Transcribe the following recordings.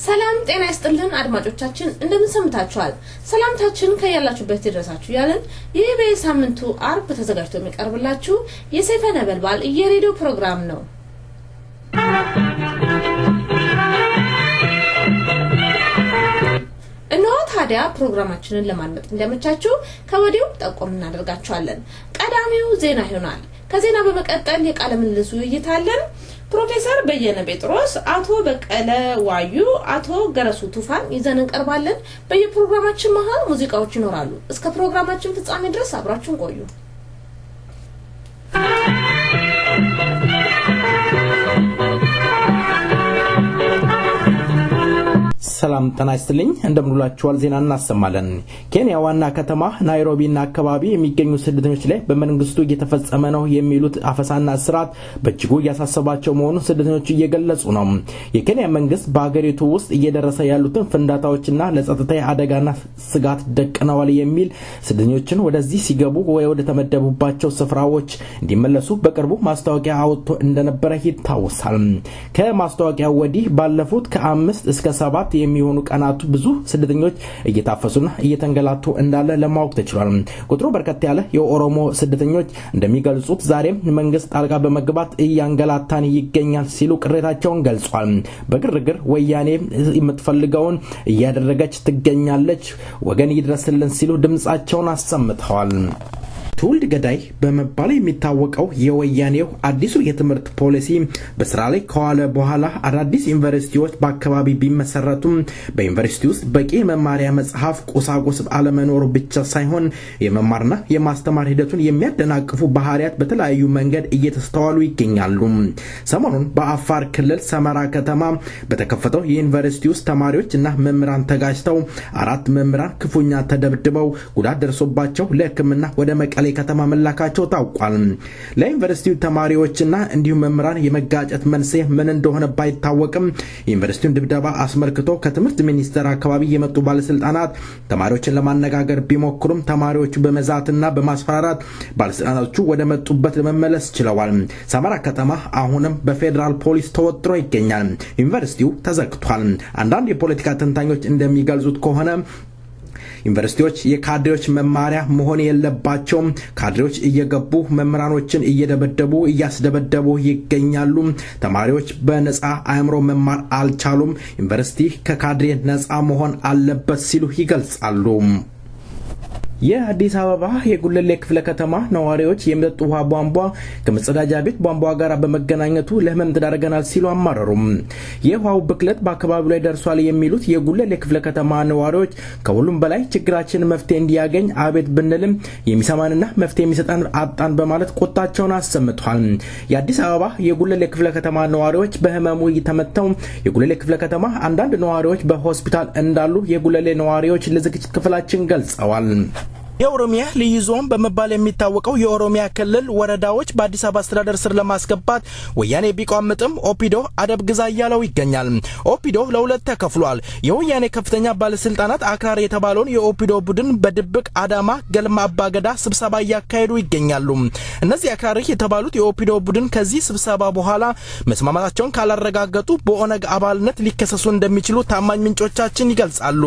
ሰላም ጤና ይስጥልን አድማጮቻችን እንደምን ሰምታችኋል ሰላምታችን ከያላችሁበት ይድረሳችሁ ያለን ይህ በሳምንቱ አርብ ተዘጋጅቶ የሚቀርብላችሁ የሰይፈ ነበልባል የሬዲዮ ፕሮግራም ነው እነሆ ታዲያ ፕሮግራማችንን ለማድመጥ እንደምቻችሁ ከወዲሁ ጠቆም እናደርጋችኋለን ቀዳሚው ዜና ይሆናል ከዜና በመቀጠል የቃለ ምልልስ ውይይት አለን ፕሮፌሰር በየነ ጴጥሮስ አቶ በቀለ ዋዩ አቶ ገረሱ ቱፋን ይዘን እንቀርባለን በየፕሮግራማችን መሃል ሙዚቃዎች ይኖራሉ እስከ ፕሮግራማችን ፍጻሜ ድረስ አብራችሁን ቆዩ ሰላም ተናስተልኝ እንደምንላችኋል ዜና እናሰማለን ኬንያ ዋና ከተማ ናይሮቢና አካባቢ የሚገኙ ስደተኞች ላይ በመንግስቱ እየተፈጸመ ነው የሚሉት አፈሳና እስራት በእጅጉ ያሳሰባቸው መሆኑን ስደተኞቹ እየገለጹ ነው የኬንያ መንግስት በአገሪቱ ውስጥ እየደረሰ ያሉትን ፍንዳታዎችና ለጸጥታ አደጋና ስጋት ደቅነዋል የሚል ስደተኞችን ወደዚህ ሲገቡ ወይ ወደ ተመደቡባቸው ስፍራዎች እንዲመለሱ በቅርቡ ማስታወቂያ አውጥቶ እንደነበረ ይታወሳል ከማስታወቂያው ወዲህ ባለፉት ከ5 እስከ 7 የሚሆኑ ቀናቱ ብዙ ስደተኞች እየታፈሱና እየተንገላቱ እንዳለ ለማወቅ ተችሏል ቁጥሩ በርከት ያለ የኦሮሞ ስደተኞች እንደሚገልጹት ዛሬ መንግስት ጣልቃ በመግባት እያንገላታን ይገኛል ሲሉ ቅሬታቸውን ገልጿል በግርግር ወያኔ የምትፈልገውን እያደረገች ትገኛለች ወገን ይድረስልን ሲሉ ድምጻቸውን አሰምተዋል ትውልድ ገዳይ በመባል የሚታወቀው የወያኔው አዲሱ የትምህርት ፖሊሲ በስራ ላይ ከዋለ በኋላ አዳዲስ ዩኒቨርሲቲዎች በአካባቢ ቢመሰረቱም በዩኒቨርሲቲ ውስጥ በቂ መማሪያ መጽሐፍ ቁሳቁስ አለመኖሩ ብቻ ሳይሆን የመማርና የማስተማር ሂደቱን የሚያደናቅፉ ባህሪያት በተለያዩ መንገድ እየተስተዋሉ ይገኛሉ ሰሞኑን በአፋር ክልል ሰመራ ከተማ በተከፈተው የዩኒቨርሲቲ ውስጥ ተማሪዎችና መምህራን ተጋጭተው 4 መምህራን ክፉኛ ተደብድበው ጉዳት ደርሶባቸው ለሕክምና ወደ መቀሌ ከተማ መላካቸው ታውቋል ለዩኒቨርሲቲው ተማሪዎችና እንዲሁም መምህራን የመጋጨት መንስኤ ምን እንደሆነ ባይታወቅም ዩኒቨርሲቲውን ድብደባ አስመልክቶ ከትምህርት ሚኒስቴር አካባቢ የመጡ ባለስልጣናት ተማሪዎችን ለማነጋገር ቢሞክሩም ተማሪዎቹ በመዛትና በማስፈራራት ባለስልጣናቱ ወደ መጡበት ለመመለስ ችለዋል ሰመራ ከተማ አሁንም በፌደራል ፖሊስ ተወጥሮ ይገኛል ዩኒቨርሲቲው ተዘግቷል አንዳንድ የፖለቲካ ተንታኞች እንደሚገልጹት ከሆነ ዩኒቨርሲቲዎች የካድሬዎች መማሪያ መሆን የለባቸውም ካድሬዎች እየገቡ መምህራኖችን እየደበደቡ እያስደበደቡ ይገኛሉ ተማሪዎች በነፃ አእምሮ መማር አልቻሉም ዩኒቨርሲቲ ከካድሬ ነፃ መሆን አለበት ሲሉ ይገልጻሉ የአዲስ አበባ የጉለሌ ክፍለ ከተማ ነዋሪዎች የመጠጥ ውሃ ቧንቧ ከመጸዳጃ ቤት ቧንቧ ጋር በመገናኘቱ ለህመም ተዳርገናል ሲሉ አማረሩም የውሃው ብክለት በአካባቢው ላይ ደርሷል የሚሉት የጉለሌ ክፍለ ከተማ ነዋሪዎች ከሁሉም በላይ ችግራችን መፍትሄ እንዲያገኝ አቤት ብንልም የሚሰማንና መፍትሄ የሚሰጣን አጣን በማለት ቁጣቸውን አሰምተዋል የአዲስ አበባ የጉለሌ ክፍለ ከተማ ነዋሪዎች በህመሙ እየተመተው የጉለሌ ክፍለ ከተማ አንዳንድ ነዋሪዎች በሆስፒታል እንዳሉ የጉለሌ ነዋሪዎች ለዝግጅት ክፍላችን ገልጸዋል የኦሮሚያ ልዩ ዞን በመባል የሚታወቀው የኦሮሚያ ክልል ወረዳዎች በአዲስ አበባ አስተዳደር ስር ለማስገባት ወያኔ ቢቋምጥም ኦፒዶ አደብ ግዛ ያለው ይገኛል ኦፒዶ ለሁለት ተከፍሏል የወያኔ ከፍተኛ ባለስልጣናት አክራሪ የተባለውን የኦፒዶ ቡድን በድብቅ አዳማ ገልማ አባገዳ ስብሰባ ያካሄዱ ይገኛሉ እነዚህ አክራሪ የተባሉት የኦፒዶ ቡድን ከዚህ ስብሰባ በኋላ መስማማታቸውን ካላረጋገጡ በኦነግ አባልነት ሊከሰሱ እንደሚችሉ ታማኝ ምንጮቻችን ይገልጻሉ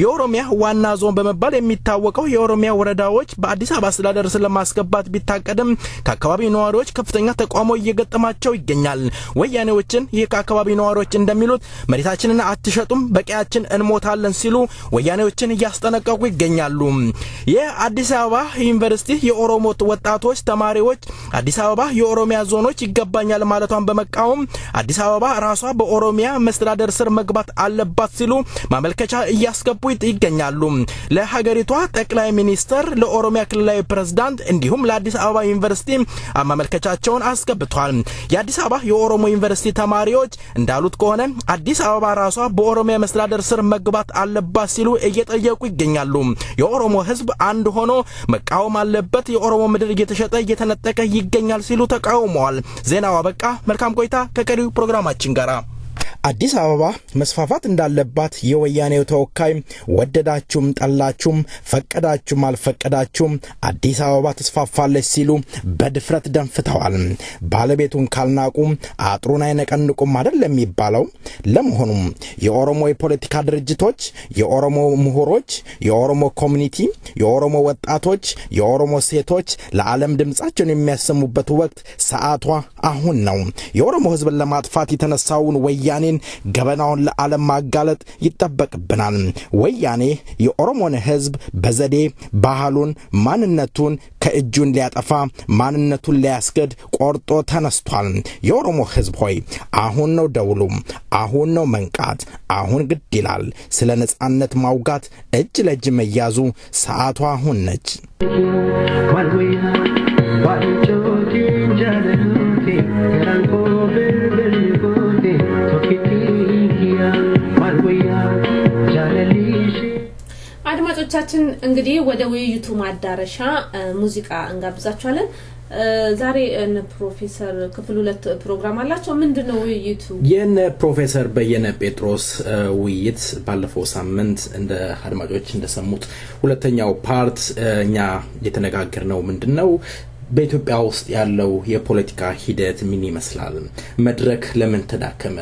የኦሮሚያ ዋና ዞን በመባል የሚታወቀው የኦሮሚያ ወረዳዎች በአዲስ አበባ አስተዳደር ስር ለማስገባት ቢታቀድም ከአካባቢው ነዋሪዎች ከፍተኛ ተቃውሞ እየገጠማቸው ይገኛል ወያኔዎችን የአካባቢው ነዋሪዎች እንደሚሉት መሬታችንን አትሸጡም በቂያችን እንሞታለን ሲሉ ወያኔዎችን ያስጠነቀቁ ይገኛሉ የአዲስ አበባ ዩኒቨርሲቲ የኦሮሞ ወጣቶች ተማሪዎች አዲስ አበባ የኦሮሚያ ዞኖች ይገባኛል ማለቷን በመቃወም አዲስ አበባ ራሷ በኦሮሚያ መስተዳደር ስር መግባት አለባት ሲሉ ማመልከቻ እያስገቡ ይገኛሉ ለሀገሪቷ ጠቅላይ ሚኒስትር ለኦሮሚያ ክልላዊ ፕሬዝዳንት እንዲሁም ለአዲስ አበባ ዩኒቨርሲቲ ማመልከቻቸውን አስገብቷል የአዲስ አበባ የኦሮሞ ዩኒቨርሲቲ ተማሪዎች እንዳሉት ከሆነ አዲስ አበባ ራሷ በኦሮሚያ መስተዳደር ስር መግባት አለባት ሲሉ እየጠየቁ ይገኛሉ የኦሮሞ ህዝብ አንድ ሆኖ መቃወም አለበት የኦሮሞ ምድር እየተሸጠ እየተነጠቀ ይገኛል ሲሉ ተቃውመዋል ዜናው አበቃ መልካም ቆይታ ከቀሪው ፕሮግራማችን ጋር አዲስ አበባ መስፋፋት እንዳለባት የወያኔው ተወካይ ወደዳችሁም ጠላችሁም ፈቀዳችሁም አልፈቀዳችሁም አዲስ አበባ ተስፋፋለች ሲሉ በድፍረት ደንፍተዋል። ባለቤቱን ካልናቁ አጥሩን አይነቀንቁም አይደለም የሚባለው። ለመሆኑ የኦሮሞ የፖለቲካ ድርጅቶች፣ የኦሮሞ ምሁሮች፣ የኦሮሞ ኮሚኒቲ፣ የኦሮሞ ወጣቶች፣ የኦሮሞ ሴቶች ለዓለም ድምጻቸውን የሚያሰሙበት ወቅት ሰዓቷ አሁን ነው። የኦሮሞ ህዝብን ለማጥፋት የተነሳውን ወያኔን ገበናውን ለዓለም ማጋለጥ ይተበቅብናል። ወያኔ የኦሮሞን ህዝብ በዘዴ ባህሉን ማንነቱን ከእጁን ሊያጠፋ ማንነቱን ሊያስገድ ቆርጦ ተነስቷል። የኦሮሞ ህዝብ ሆይ አሁን ነው ደውሉ፣ አሁን ነው መንቃት፣ አሁን ግድ ይላል። ስለ ነጻነት ማውጋት እጅ ለእጅ መያዙ ሰዓቷ አሁን ነች። አድማጮቻችን እንግዲህ ወደ ውይይቱ ማዳረሻ ሙዚቃ እንጋብዛችኋለን። ዛሬ ፕሮፌሰር ክፍል 2 ፕሮግራም አላቸው። ምንድነው ውይይቱ? ፕሮፌሰር በየነ ጴጥሮስ ውይይት ባለፈው ሳምንት እንደ አድማጮች እንደሰሙት ሁለተኛው ፓርት እኛ የተነጋገርነው ምንድነው በኢትዮጵያ ውስጥ ያለው የፖለቲካ ሂደት ምን ይመስላል? መድረክ ለምን ተዳከመ?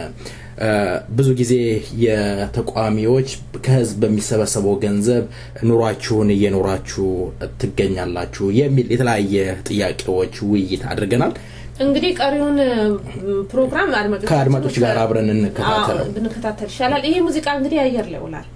ብዙ ጊዜ የተቋሚዎች ከህዝብ በሚሰበሰበው ገንዘብ ኑሯችሁን እየኖራችሁ ትገኛላችሁ የሚል የተለያየ ጥያቄዎች ውይይት አድርገናል። እንግዲህ ቀሪውን ፕሮግራም ከአድማጮች ጋር አብረን እንከታተል ይሻላል። ይሄ ሙዚቃ እንግዲህ አየር ላይ ውላል።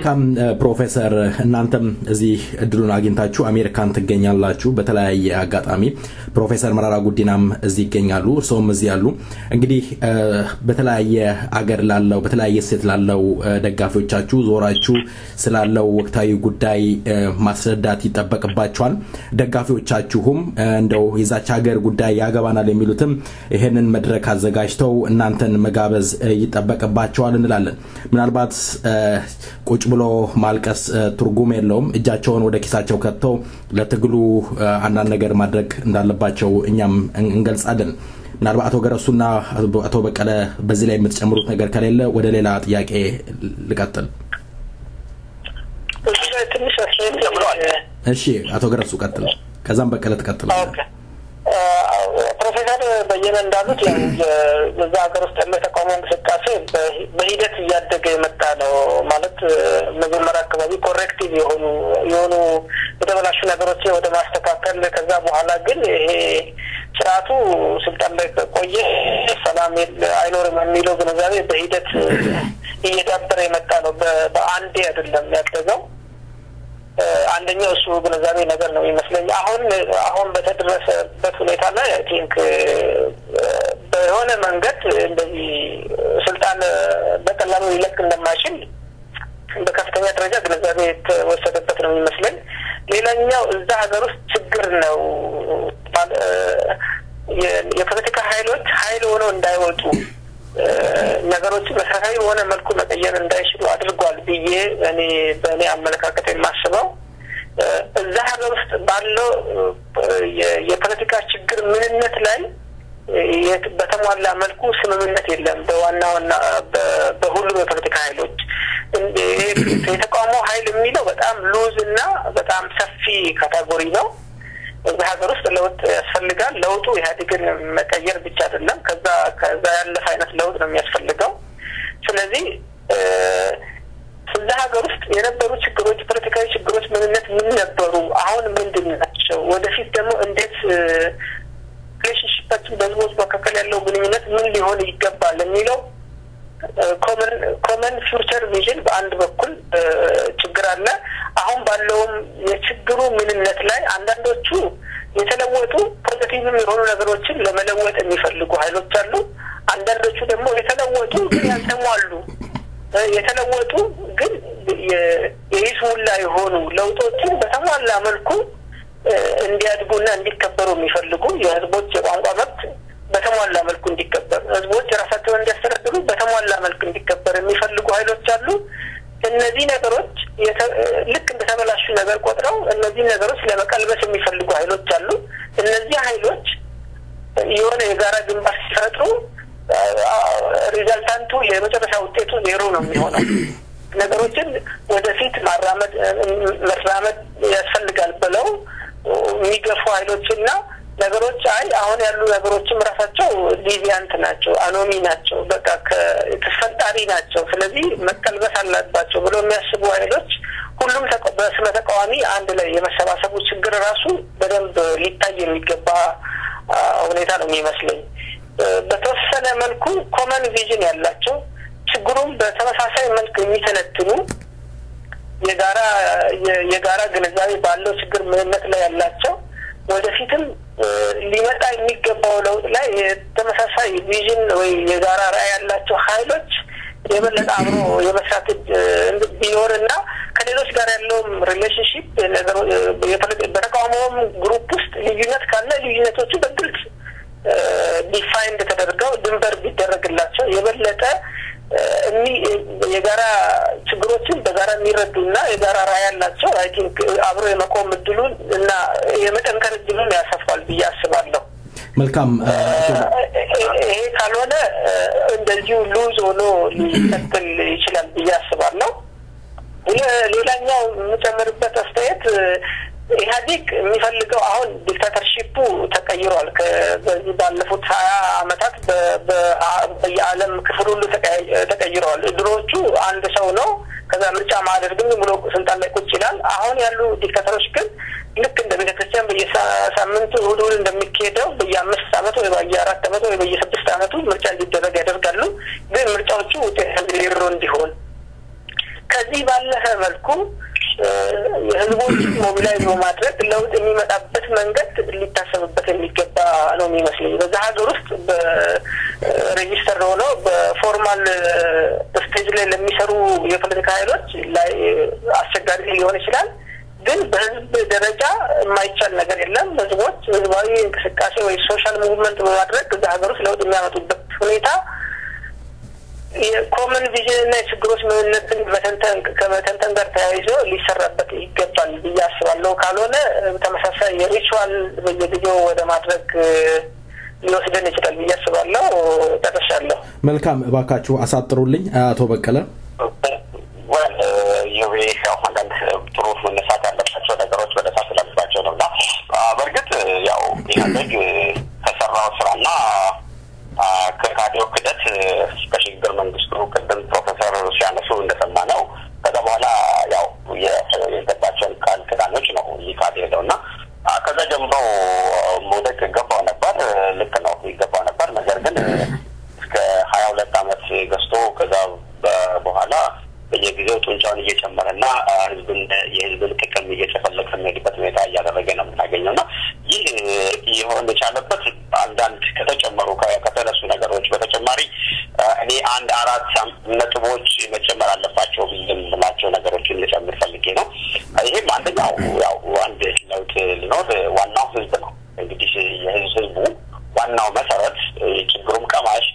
መልካም ፕሮፌሰር እናንተም እዚህ እድሉን አግኝታችሁ አሜሪካን ትገኛላችሁ በተለያየ አጋጣሚ ፕሮፌሰር መራራ ጉዲናም እዚህ ይገኛሉ እርሶም እዚህ ያሉ እንግዲህ በተለያየ አገር ላለው በተለያየ ሴት ላለው ደጋፊዎቻችሁ ዞራችሁ ስላለው ወቅታዊ ጉዳይ ማስረዳት ይተበቅባችኋል ደጋፊዎቻችሁም እንደው የዛች ሀገር ጉዳይ ያገባናል የሚሉትም ይሄንን መድረክ አዘጋጅተው እናንተን መጋበዝ ይተበቅባችኋል እንላለን ምናልባት ቁጭ ብሎ ማልቀስ ትርጉም የለውም እጃቸውን ወደ ኪሳቸው ከተው ለትግሉ አንዳንድ ነገር ማድረግ እንዳለባቸው እኛም እንገልጻለን ምናልባት አቶ ገረሱና አቶ በቀለ በዚህ ላይ የምትጨምሩት ነገር ከሌለ ወደ ሌላ ጥያቄ ልቀጥል ትንሽ አስተያየት ጨምሯል እሺ አቶ ገረሱ ቀጥል ከዛም በቀለ ተቀጥል ፕሮፌሰር በየነ እንዳሉት በዛ ሀገር ውስጥ ያለው ተቃውሞ እንቅስቃሴ በሂደት እያደገ የመጣ ነው ማለት መጀመሪያ አካባቢ ኮሬክቲቭ የሆኑ የተበላሹ ነገሮችን ወደ ማስተካከል ከዛ በኋላ ግን ይሄ ስርዓቱ ስልጣን ላይ ቆየ ሰላም አይኖርም የሚለው ግንዛቤ በሂደት እየዳበረ የመጣ ነው በአንዴ አይደለም ያደገው አንደኛው እሱ ግንዛቤ ነገር ነው ይመስለኝ አሁን በተደረሰበት ሁኔታ ላይ አይ ቲንክ በሆነ መንገድ እንደዚህ ስልጣን በቀላሉ ይለቅ እንደማይችል በከፍተኛ ደረጃ ግንዛቤ ተወሰደበት ነው ይመስለኝ ሌላኛው እዛ ሀገር ውስጥ ችግር ነው የፖለቲካ ኃይል ሆነው እንዳይወጡ ነገሮች መሰረታዊ በሆነ መልኩ መቀየር እንዳይችሉ አድርጓል ብዬ በእኔ አመለካከት የማስበው እዛ ሀገር ውስጥ ባለው የፖለቲካ ችግር ምንነት ላይ በተሟላ መልኩ ስምምነት የለም በዋናውና በሁሉም የፖለቲካ ኃይሎች የተቃውሞ ኃይል የሚለው በጣም ሉዝ እና በጣም ሰፊ ካቴጎሪ ነው እዛ ሀገር ውስጥ ለውጥ ያስፈልጋል ለውጡ ኢህአዴግን መቀየር ብቻ አይደለም ከዛ ያለፈ አይነት ለውጥ ነው የሚያስፈልገው ስለዚህ እዛ ሀገር ውስጥ የነበሩ ችግሮች ፖለቲካዊ ችግሮች ምንነት ምን ነበሩ አሁን ምንድን ናቸው ወደፊት ደግሞ እንዴት ሪሌሽንሺፓችን በህዝቦች መካከል ያለው ግንኙነት ምን ሊሆን ይገባል የሚለው ኮመን ፊውቸር ቪዥን በአንድ በኩል ችግር አለ አሁን ባለውም የችግሩ ምንነት ላይ አንዳንዶቹ የተለወጡ ፖዚቲቭም የሆኑ ነገሮችን ለመለወጥ የሚፈልጉ ኃይሎች አሉ አንዳንዶቹ ደግሞ የተለወጡ ግን ያልተሟሉ የተለወጡ ግን የይስሙላ የሆኑ ለውጦችን በተሟላ መልኩ እንዲያድጉና እንዲከበሩ የሚፈልጉ የህዝቦች የቋንቋ መብት በተሟላ መልኩ እንዲከበር ህዝቦች ራሳቸውን እንዲያስተዳድሩ በተሟላ መልኩ እንዲከበር የሚፈልጉ ኃይሎች አሉ እነዚህ ነገሮች ልክ እንደተበላሹ ነገር ቆጥረው እነዚህ ነገሮች ለመቀልበስ የሚፈልጉ ኃይሎች አሉ እነዚህ ኃይሎች የሆነ የጋራ ግንባር ሲፈጥሩ ሪዛልታንቱ የመጨረሻ ውጤቱ ዜሮ ነው የሚሆነው ነገሮችን ወደፊት መራመድ ያስፈልጋል ብለው የሚገፉ ኃይሎችና ነገሮች አሁን ያሉ ነገሮችም ራሳቸው ዲቪያንት ናቸው አኖሚ ናቸው በቃ ተፈጣሪ ናቸው ስለዚህ መቀልበስ አለባቸው ብለው የሚያስቡ ኃይሎች ሁሉም በስመ ተቃዋሚ አንድ ላይ የመሰባሰቡ ችግር ራሱ በደንብ ሊታይ የሚገባ ሁኔታ ነው የሚመስለኝ በተወሰነ መልኩ ኮመን ቪዥን ያላቸው ችግሩን በተመሳሳይ መልኩ የሚተነትኑ የጋራ ግንዛቤ ባለው ችግር ምንነት ላይ ያላቸው ወደፊትም ሊመጣ የሚገባው ለውጥ ላይ ተመሳሳይ ቪዥን ወይ የጋራ ራዕይ ያላቸው ኃይሎች የበለጠ አብሮ የመስራት ቢኖርና ከሌሎች ጋር ያለው ሪሌሽንሺፕ በተቃውሞም ግሩፕ ውስጥ ልዩነት ካለ ልዩነቶቹ በግልጽ ዲፋይንድ ተደርገው ድንበር ቢደረግላቸው የበለጠ የጋራ ችግሮችን በጋራ የሚረዱና የጋራ ራዕይ ያላቸው አይ ቲንክ አብሮ የመቆም እድሉን እና የመጠንከር እድሉን ያሰፋል ብዬ አስባለሁ መልካም ይሄ ካልሆነ እንደዚሁ ሉዝ ሆኖ ሊቀጥል ይችላል ብዬ አስባለሁ ሌላኛው የምጨምርበት አስተያየት ኢህአዴግ የሚፈልገው አሁን ዲክታተርሺፑ ተቀይሯል በዚህ ባለፉት 20 አመታት በየዓለም ክፍል ሁሉ ተቀይሯል ድሮቹ አንድ ሰው ነው ከዛ ምርጫ ማድረግም ብሎ ስልጣን ላይ ቁጭ ይላል አሁን ያሉ ዲክታተሮች ግን ልክ እንደ ቤተክርስቲያን በየሳምንቱ እሑድ እንደሚካሄደው በየ5 አመት ወይ በየ4 አመት ወይ በየ6 አመቱ ምርጫ እንዲደረግ ያደርጋሉ ግን ምርጫዎቹ ውጤት ሊሮ እንዲሆን ከዚህ ባለፈ መልኩ የህዝቦች ሞቢላይዝ በማድረግ ለውጥ የሚመጣበት መንገድ ሊታሰብበት የሚገባ ነው የሚመስለኝ። በዛ ሀገር ውስጥ በሬጂስተር ሆነው በፎርማል ስቴጅ ላይ ለሚሰሩ የፖለቲካ ኃይሎች ላይ አስቸጋሪ ሊሆን ይችላል። ግን በህዝብ ደረጃ የማይቻል ነገር የለም። ህዝቦች ህዝባዊ እንቅስቃሴ ወይ ሶሻል ሙቭመንት በማድረግ እዛ ሀገር ውስጥ ለውጥ የሚያመጡበት ሁኔታ የኮመን ቪዥን እና የችግሮች ምንነትን ከመተንተን ጋር ተያይዞ ሊሰራበት ይገባል ብዬ አስባለሁ። ካልሆነ ተመሳሳይ የሪቹዋል በየጊዜው ወደ ማድረግ ሊወስደን ይችላል ብዬ አስባለሁ። ተጠሻለሁ። መልካም እባካችሁ አሳጥሩልኝ አቶ በቀለ። አንዳንድ ጥሩ መነሳት ያለባቸው ነገሮች በደሳት ስላልባቸው ነውና በእርግጥ ያው ኢህአዴግ ከሰራው ስራና ከካዲው ክደት ከሽግግር መንግስቱ ቅድም ፕሮፌሰር ሲያነሱ እንደሰማነው ከዛ በኋላ ያው የገባቸውን ቃል ኪዳኖች ነው ይካድ ሄደውና ከዛ ጀምሮ ሞደቅ ገባው ነበር። ልክ ነው ይገባው ነበር። ነገር ግን እስከ 22 አመት ገዝቶ ከዛ በኋላ በየጊዜው ጡንቻውን እየጨመረና የህዝብን ጥቅም እየጨፈለቀ የሚሄድበት ሁኔታ እያደረገ ነው የምናገኘውና ይህ የሆነ የቻለበት አንዳንድ ከተጨመሩ ከተነሱ ነገሮች በተጨማሪ እኔ አንድ 4 ነጥቦች መጨመር አለባቸው ብዬምላቸው ነገሮችን ልጨምር ፈልጌ ነው። ይሄም አንደኛው ያው አንድ ለውጥ ሊኖር ዋናው ህዝብ ነው። እንግዲህ የህዝቡ ዋናው መሰረት የችግሩም ቀማሽ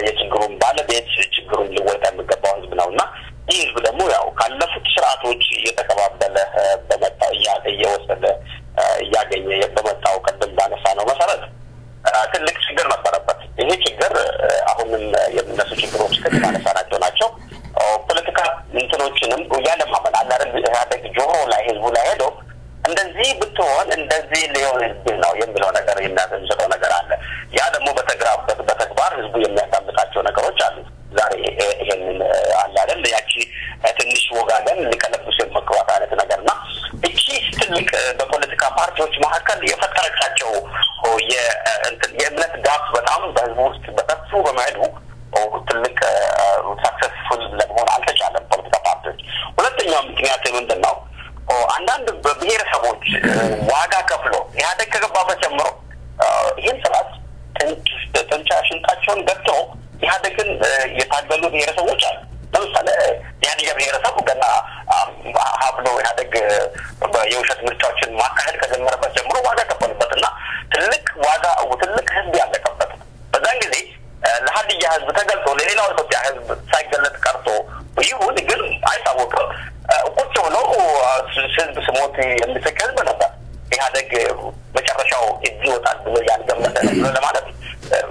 የችግሩም ባለቤት ችግሩን ሊወጣ የሚገባው ህዝብ ነውና ይህ ህዝብ ደግሞ ያው ካለፉት ስርዓቶች እየተቀባበለ በመጣው እየወሰደ እያገኘ በመጣው ቀደም ባነሳ ነው መሰረት ትልቅ ችግር ነበረበት። ይሄ ችግር አሁንም የምነሱ ችግሮች ከተማነሳናቸው ናቸው። ፖለቲካ እንትኖችንም ያለማመን አላረግ ኢህአዴግ ጆሮ ላይ ህዝቡ ላይ ሄዶ እንደዚህ ብትሆን እንደዚህ ሊሆን ነው የሚለው ነገር የሚያዘንሰው ነገር አለ። ያ ደግሞ በተግባር ህዝቡ የሚያዳምጣቸው ነገሮች አሉ። ዛሬ ይሄንን አለ አይደል ያቺ ትንሽ ወጋገን ሊቀለብሱ የመከዋት አይነት ነገርና እቺ ትልቅ በፖለቲካ ፓርቲዎች መካከል የፈጠረቻቸው የእምነት ጋፕ በጣም በህዝቡ ውስጥ በተፉ በመሄዱ ትልቅ ሰክሰስፉል ለመሆን አልተቻለም ፖለቲካ ፓርቲዎች። ሁለተኛው ምክንያት ምንድነው? አንዳንድ በብሔረሰቦች ዋጋ ከፍሎ ኢህአዴግ ከገባበት ጀምሮ ይህን ስርዓት ሽንጣቸውን ገብተው ኢህአዴግን የታገሉ ብሔረሰቦች አሉ። ለምሳሌ የሀዲያ ብሔረሰብ ገና ሀብሎ ኢህአዴግ የውሸት ምርጫዎችን ማካሄድ ከጀመረበት ጀምሮ ዋጋ ከፈሉበትና ትልቅ ህዝብ ያለቀበት በዛን ጊዜ ለሀዲያ ህዝብ ተገልጦ ለሌላው ኢትዮጵያ ህዝብ ሳይገለጥ ቀርቶ ይሁን ግን አይታወቅም ቁጭ ብሎ ህዝብ ስሞት የሚስቅ ህዝብ ነበር። ኢህአዴግ መጨረሻው እዚህ ይወጣል ብሎ ያልገመተ ነበር ለማለት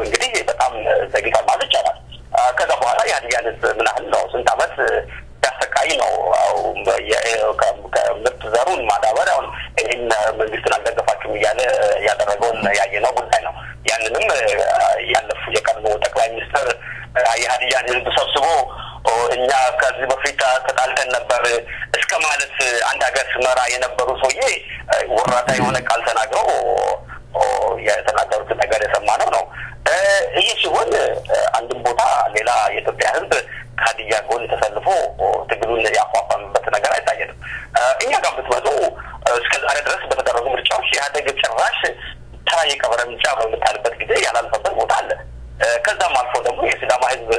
እንግዲህ በጣም ዘግይቷል ማለት ይቻላል። ከዛ በኋላ የሀዲያን ህዝብ ምን ያህል ነው ስንት አመት ያሰቃይ ነው ከምርጥ ዘሩን ማዳበሪያውን ይህን መንግስትን አልደገፋችሁም እያለ ያደረገውን ያየነው ጉዳይ ነው። ያንንም ያለፉ የቀድሞ ጠቅላይ ሚኒስትር የሀዲያን ህዝብ ሰብስቦ እኛ ከዚህ በፊት ተጣልተን ነበር እስከ ማለት አንድ ሀገር ስመራ የነበሩ ሰውዬ ወራታ የሆነ ቃል ተናግረው የተናገሩት ነገር የሰማነው ነው። ይህ ሲሆን አንድም ቦታ ሌላ የኢትዮጵያ ህዝብ ከሀዲያ ጎን ተሰልፎ ትግሉን ያቋቋምበት ነገር አይታየንም። እኛ ጋር ብትመጡ እስከ ዛሬ ድረስ በተደረጉ ምርጫዎች ኢህአዴግ ጭራሽ ተራ የቀበረ ምርጫ በምታልበት ጊዜ ያላልፈበት ቦታ አለ። ከዛም አልፎ ደግሞ የሲዳማ ህዝብ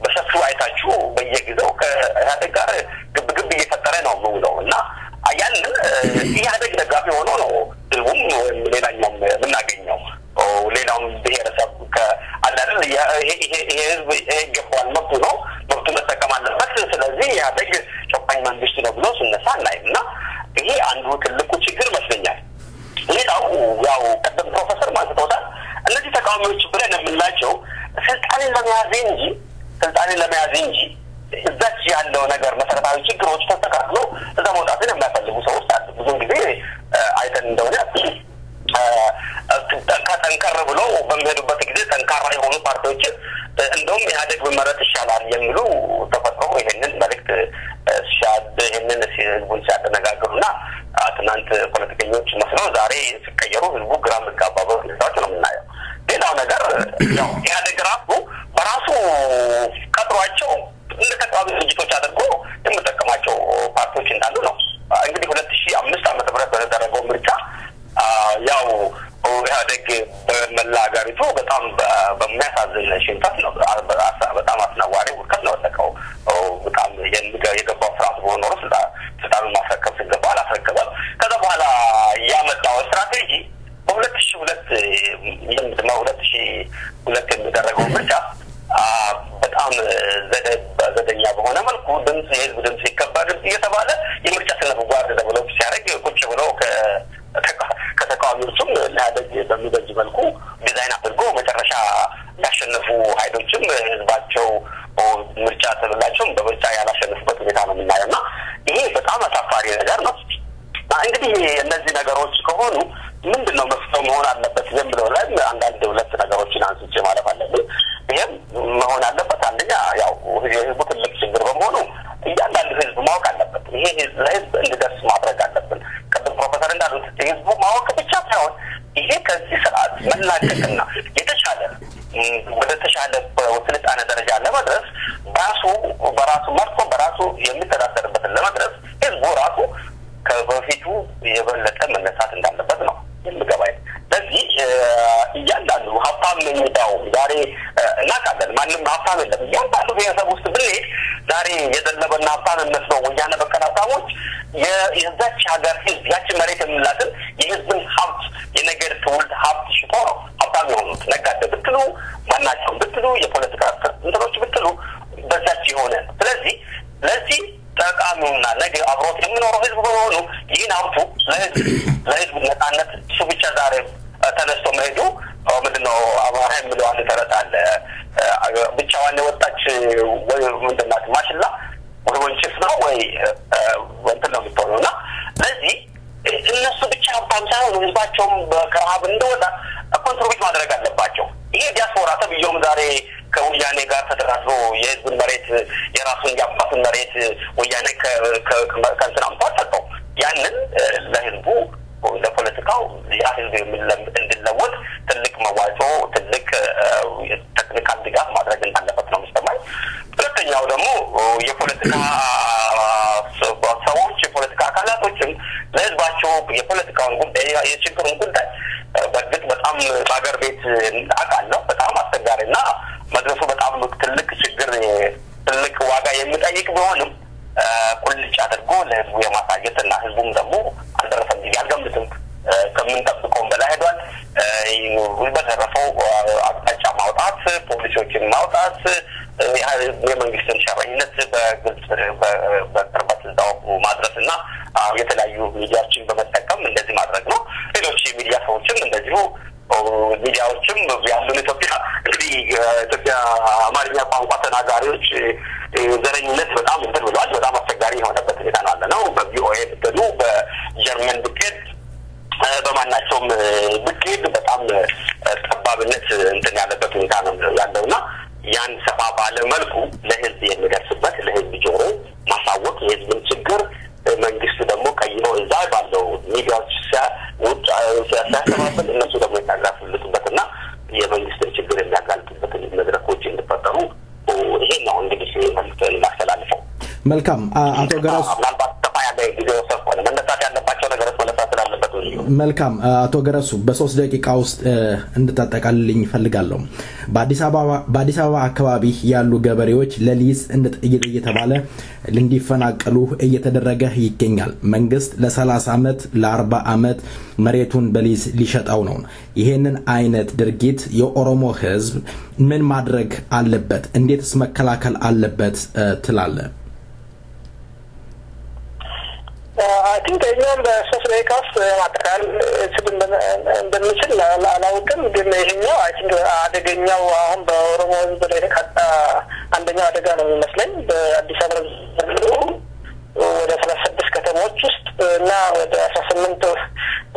በሰፊው አይታችሁ በየጊዜው ከኢህአዴግ ጋር ግብግብ እየፈጠረ ነው የሚውለው እና ያንን ኢህአዴግ ደጋፊ ሆኖ ነው ህዝቡም ሌላኛውም የምናገኘው ሌላውም ብሔረሰብ ከአላደል ይሄ ህዝብ ይገባዋል መብቱ ነው መብቱ መጠቀም አለበት ስለዚህ ኢህአዴግ ጨቋኝ መንግስት ነው ብሎ ሲነሳ እናይም እና ይሄ አንዱ ትልቁ ችግር መስለኛል። ሌላው ያው ቀደም ፕሮፌሰር ማንስተውታል እነዚህ ተቃዋሚዎች ብለን የምንላቸው ስልጣንን ለመያዝ እንጂ እዛች ያለው ነገር መሰረታዊ ችግሮች ተስተካክሎ እዛ መውጣትን የሚያፈልጉ ሰዎች አሉ። ብዙ ጊዜ አይተን እንደሆነ ጠንከር ብሎ በሚሄዱበት ጊዜ ጠንካራ የሆኑ ፓርቲዎች እንደውም ኢህአዴግ ብመረጥ ይሻላል የሚሉ ተፈጥሮ ይሄንን መልእክት ይሄንን ህዝቡን ሲያደነጋግሩና ትናንት ፖለቲከኞች መስለው ዛሬ ሲቀየሩ ህዝቡ ግራ መጋባበት ሁኔታዎች ነው የምናየው። ሌላው ነገር ያው ኢህአዴግ በራሱ ቀጥሯቸው እንደ ተቃዋሚ ድርጅቶች አድርጎ የሚጠቀማቸው በሆነ መልኩ ድምጽ የህዝብ ድምጽ ይከበር እየተባለ የምርጫ ስነ ምግባር ዴቨሎፕ ሲያደርግ ቁጭ ብሎ ከተቃዋሚዎቹም ለአደግ በሚበጅ መልኩ ዲዛይን አድርጎ መጨረሻ ያሸነፉ ኃይሎችም ህዝባቸው ምርጫ ተብላቸው በምርጫ ያላሸነፉበት ሁኔታ ነው የምናየውና ይሄ በጣም አሳፋሪ ነገር ነው። እንግዲህ እነዚህ ነገሮች ከሆኑ ምንድነው መፍትሄው መሆን አለበት የሚለው ላይ አንዳንድ ሁለት ነገሮችን አንስቼ ማለት አለብን። ይሄም መሆን አለበት አንደኛ ያው የህዝቡ ትልቅ ችግር በመሆኑ እያንዳንዱ ህዝብ ማወቅ አለበት። ይሄ ለህዝብ እንዲደርስ ማድረግ አለብን። ቅድም ፕሮፌሰር እንዳሉት ህዝቡ ማወቅ ብቻ ሳይሆን ይሄ ከዚህ ስርዓት መላቀቅና የተሻለ ወደ ተሻለ ስልጣኔ ደረጃ ለመድረስ በራሱ መርጦ በራሱ የሚተዳደርበትን ለመድረስ ህዝቡ ራሱ ከበፊቱ የበለጠ መነሳት እንዳለበት ነው የሚገባኝ። ስለዚህ እያንዳንዱ ሀብታም የሚዳው ዛሬ እናውቃለን። ማንም ሀብታም የለም። እያንዳንዱ ብሔረሰብ ውስጥ ብንሄድ ዛሬ የዘለበና ሀብታም መስለው ወያነ በቀል ሀብታሞች የዛች ሀገር ህዝብ ያቺ መሬት የምንላትን የህዝብን ሀብት የነገር ትውልድ ሀብት ሽጦ ነው ሀብታም የሆኑት። ነጋዴ ብትሉ ማናቸውም ብትሉ የፖለቲካ እንትኖች ብትሉ በዛች የሆነ ስለዚህ ለዚህ ጠቃሚውና ነገ አብሮት የሚኖረው ህዝብ በመሆኑ ይህን ሀብቱ ለህዝብ ነፃነት እሱ ብቻ ዛሬ ተነስቶ መሄዱ ምንድነው አማራ የሚለው አንድ ተረት አለ። ብቻዋን የወጣች ወይ ምንድናት ማሽላ ወይ ወንጭፍ ነው ወይ እንትን ነው የምትሆነውና ስለዚህ እነሱ ብቻ ሀብታም ሳይሆኑ ህዝባቸውም ከረሃብ እንደወጣ ኮንትሪቢዩት ማድረግ አለባቸው። ይሄ ዲያስፖራ ተብዬውም ዛሬ ከወያኔ ጋር ተደራድሮ የህዝብን መሬት የራሱን ያባትን መሬት ወያኔ ከእንትን አምጥቶ ሰጠው። ያንን ለህዝቡ ለፖለቲካው ያ ህዝብ እንዲለወጥ ትልቅ መዋጮ ትልቅ ቴክኒካል ድጋፍ ማድረግ እንዳለበት ነው የሚሰማኝ። ሁለተኛው ደግሞ የፖለቲካ ሰዎች የፖለቲካ አካላቶችም ለህዝባቸው የፖለቲካውን ጉዳይ የችግሩን ጉዳይ በእርግጥ በጣም በሀገር ቤት አውቃለሁ በጣም አስቸጋሪና መድረሱ በጣም ትልቅ ችግር ትልቅ ዋጋ የሚጠይቅ ቢሆንም ቁልጭ አድርጎ ለህዝቡ የማሳየትና ህዝቡም ደግሞ አልደረሰም ያልገምትም ከምንጠብቀውም በላይ ሄዷል። በተረፈው አቅጣጫ ማውጣት ፖሊሲዎችን ማውጣት የመንግስትን ሸረኝነት በግልጽ በቅርበት እዛው ማድረስና የተለያዩ ሚዲያዎችን በመጠቀም እንደዚህ ማድረግ ነው። ሌሎች ሚዲያ ሰዎችም እንደዚሁ ሚዲያዎችም ያሉን ኢትዮጵያ እንግዲህ ኢትዮጵያ አማርኛ ቋንቋ ተናጋሪዎች ዘረኝነት በጣም እንትን ብሏል። በጣም አስቸጋሪ የሆነበት ሁኔታ ነው ያለ ነው። በቪኦኤ ብትሉ በጀርመን ብትሄድ በማናቸውም ብትሄድ በጣም ጠባብነት እንትን ያለበት ሁኔታ ነው ያለውና ያን ሰፋ ባለ መልኩ ለህዝብ የሚደርስበት ለህዝብ ጆሮ ማሳወቅ የህዝብን ችግር መንግስት ደግሞ ቀይሮ እዛ ባለው ሚዲያዎች ሲያስተባብል እነሱ ደግሞ ያጋልጡበትና የመንግስትን ችግር የሚያጋልጡበት መድረኮች እንዲፈጠሩ ይሄ ነው እንግዲህ መልዕክት እናስተላልፈው። መልካም አቶ ገረሱ ምናልባት ሰፋ ያለ ጊዜ ወሰድኩ መነሳት ያለባቸው ነገሮች መነሳት ስላለበት መልካም አቶ ገረሱ በ3 ደቂቃ ውስጥ እንድታጠቃልልኝ ፈልጋለሁ። በአዲስ አበባ አካባቢ ያሉ ገበሬዎች ለሊዝ እየተባለ እንዲፈናቀሉ እየተደረገ ይገኛል። መንግስት ለ30 አመት ለ40 አመት መሬቱን በሊዝ ሊሸጣው ነው። ይሄንን አይነት ድርጊት የኦሮሞ ህዝብ ምን ማድረግ አለበት? እንዴትስ መከላከል አለበት ትላለ? I think እኛም በ3 ደቂቃ ውስጥ ማጠቃለል እንደምንችል አላውቅም። ግን ይሄኛው አይ ቲንክ አደገኛው አሁን በኦሮሞ ህዝብ ላይ የተቃጣ አንደኛው አደጋ ነው የሚመስለኝ። በአዲስ አበባ ወደ 36 ከተሞች ውስጥ እና ወደ 18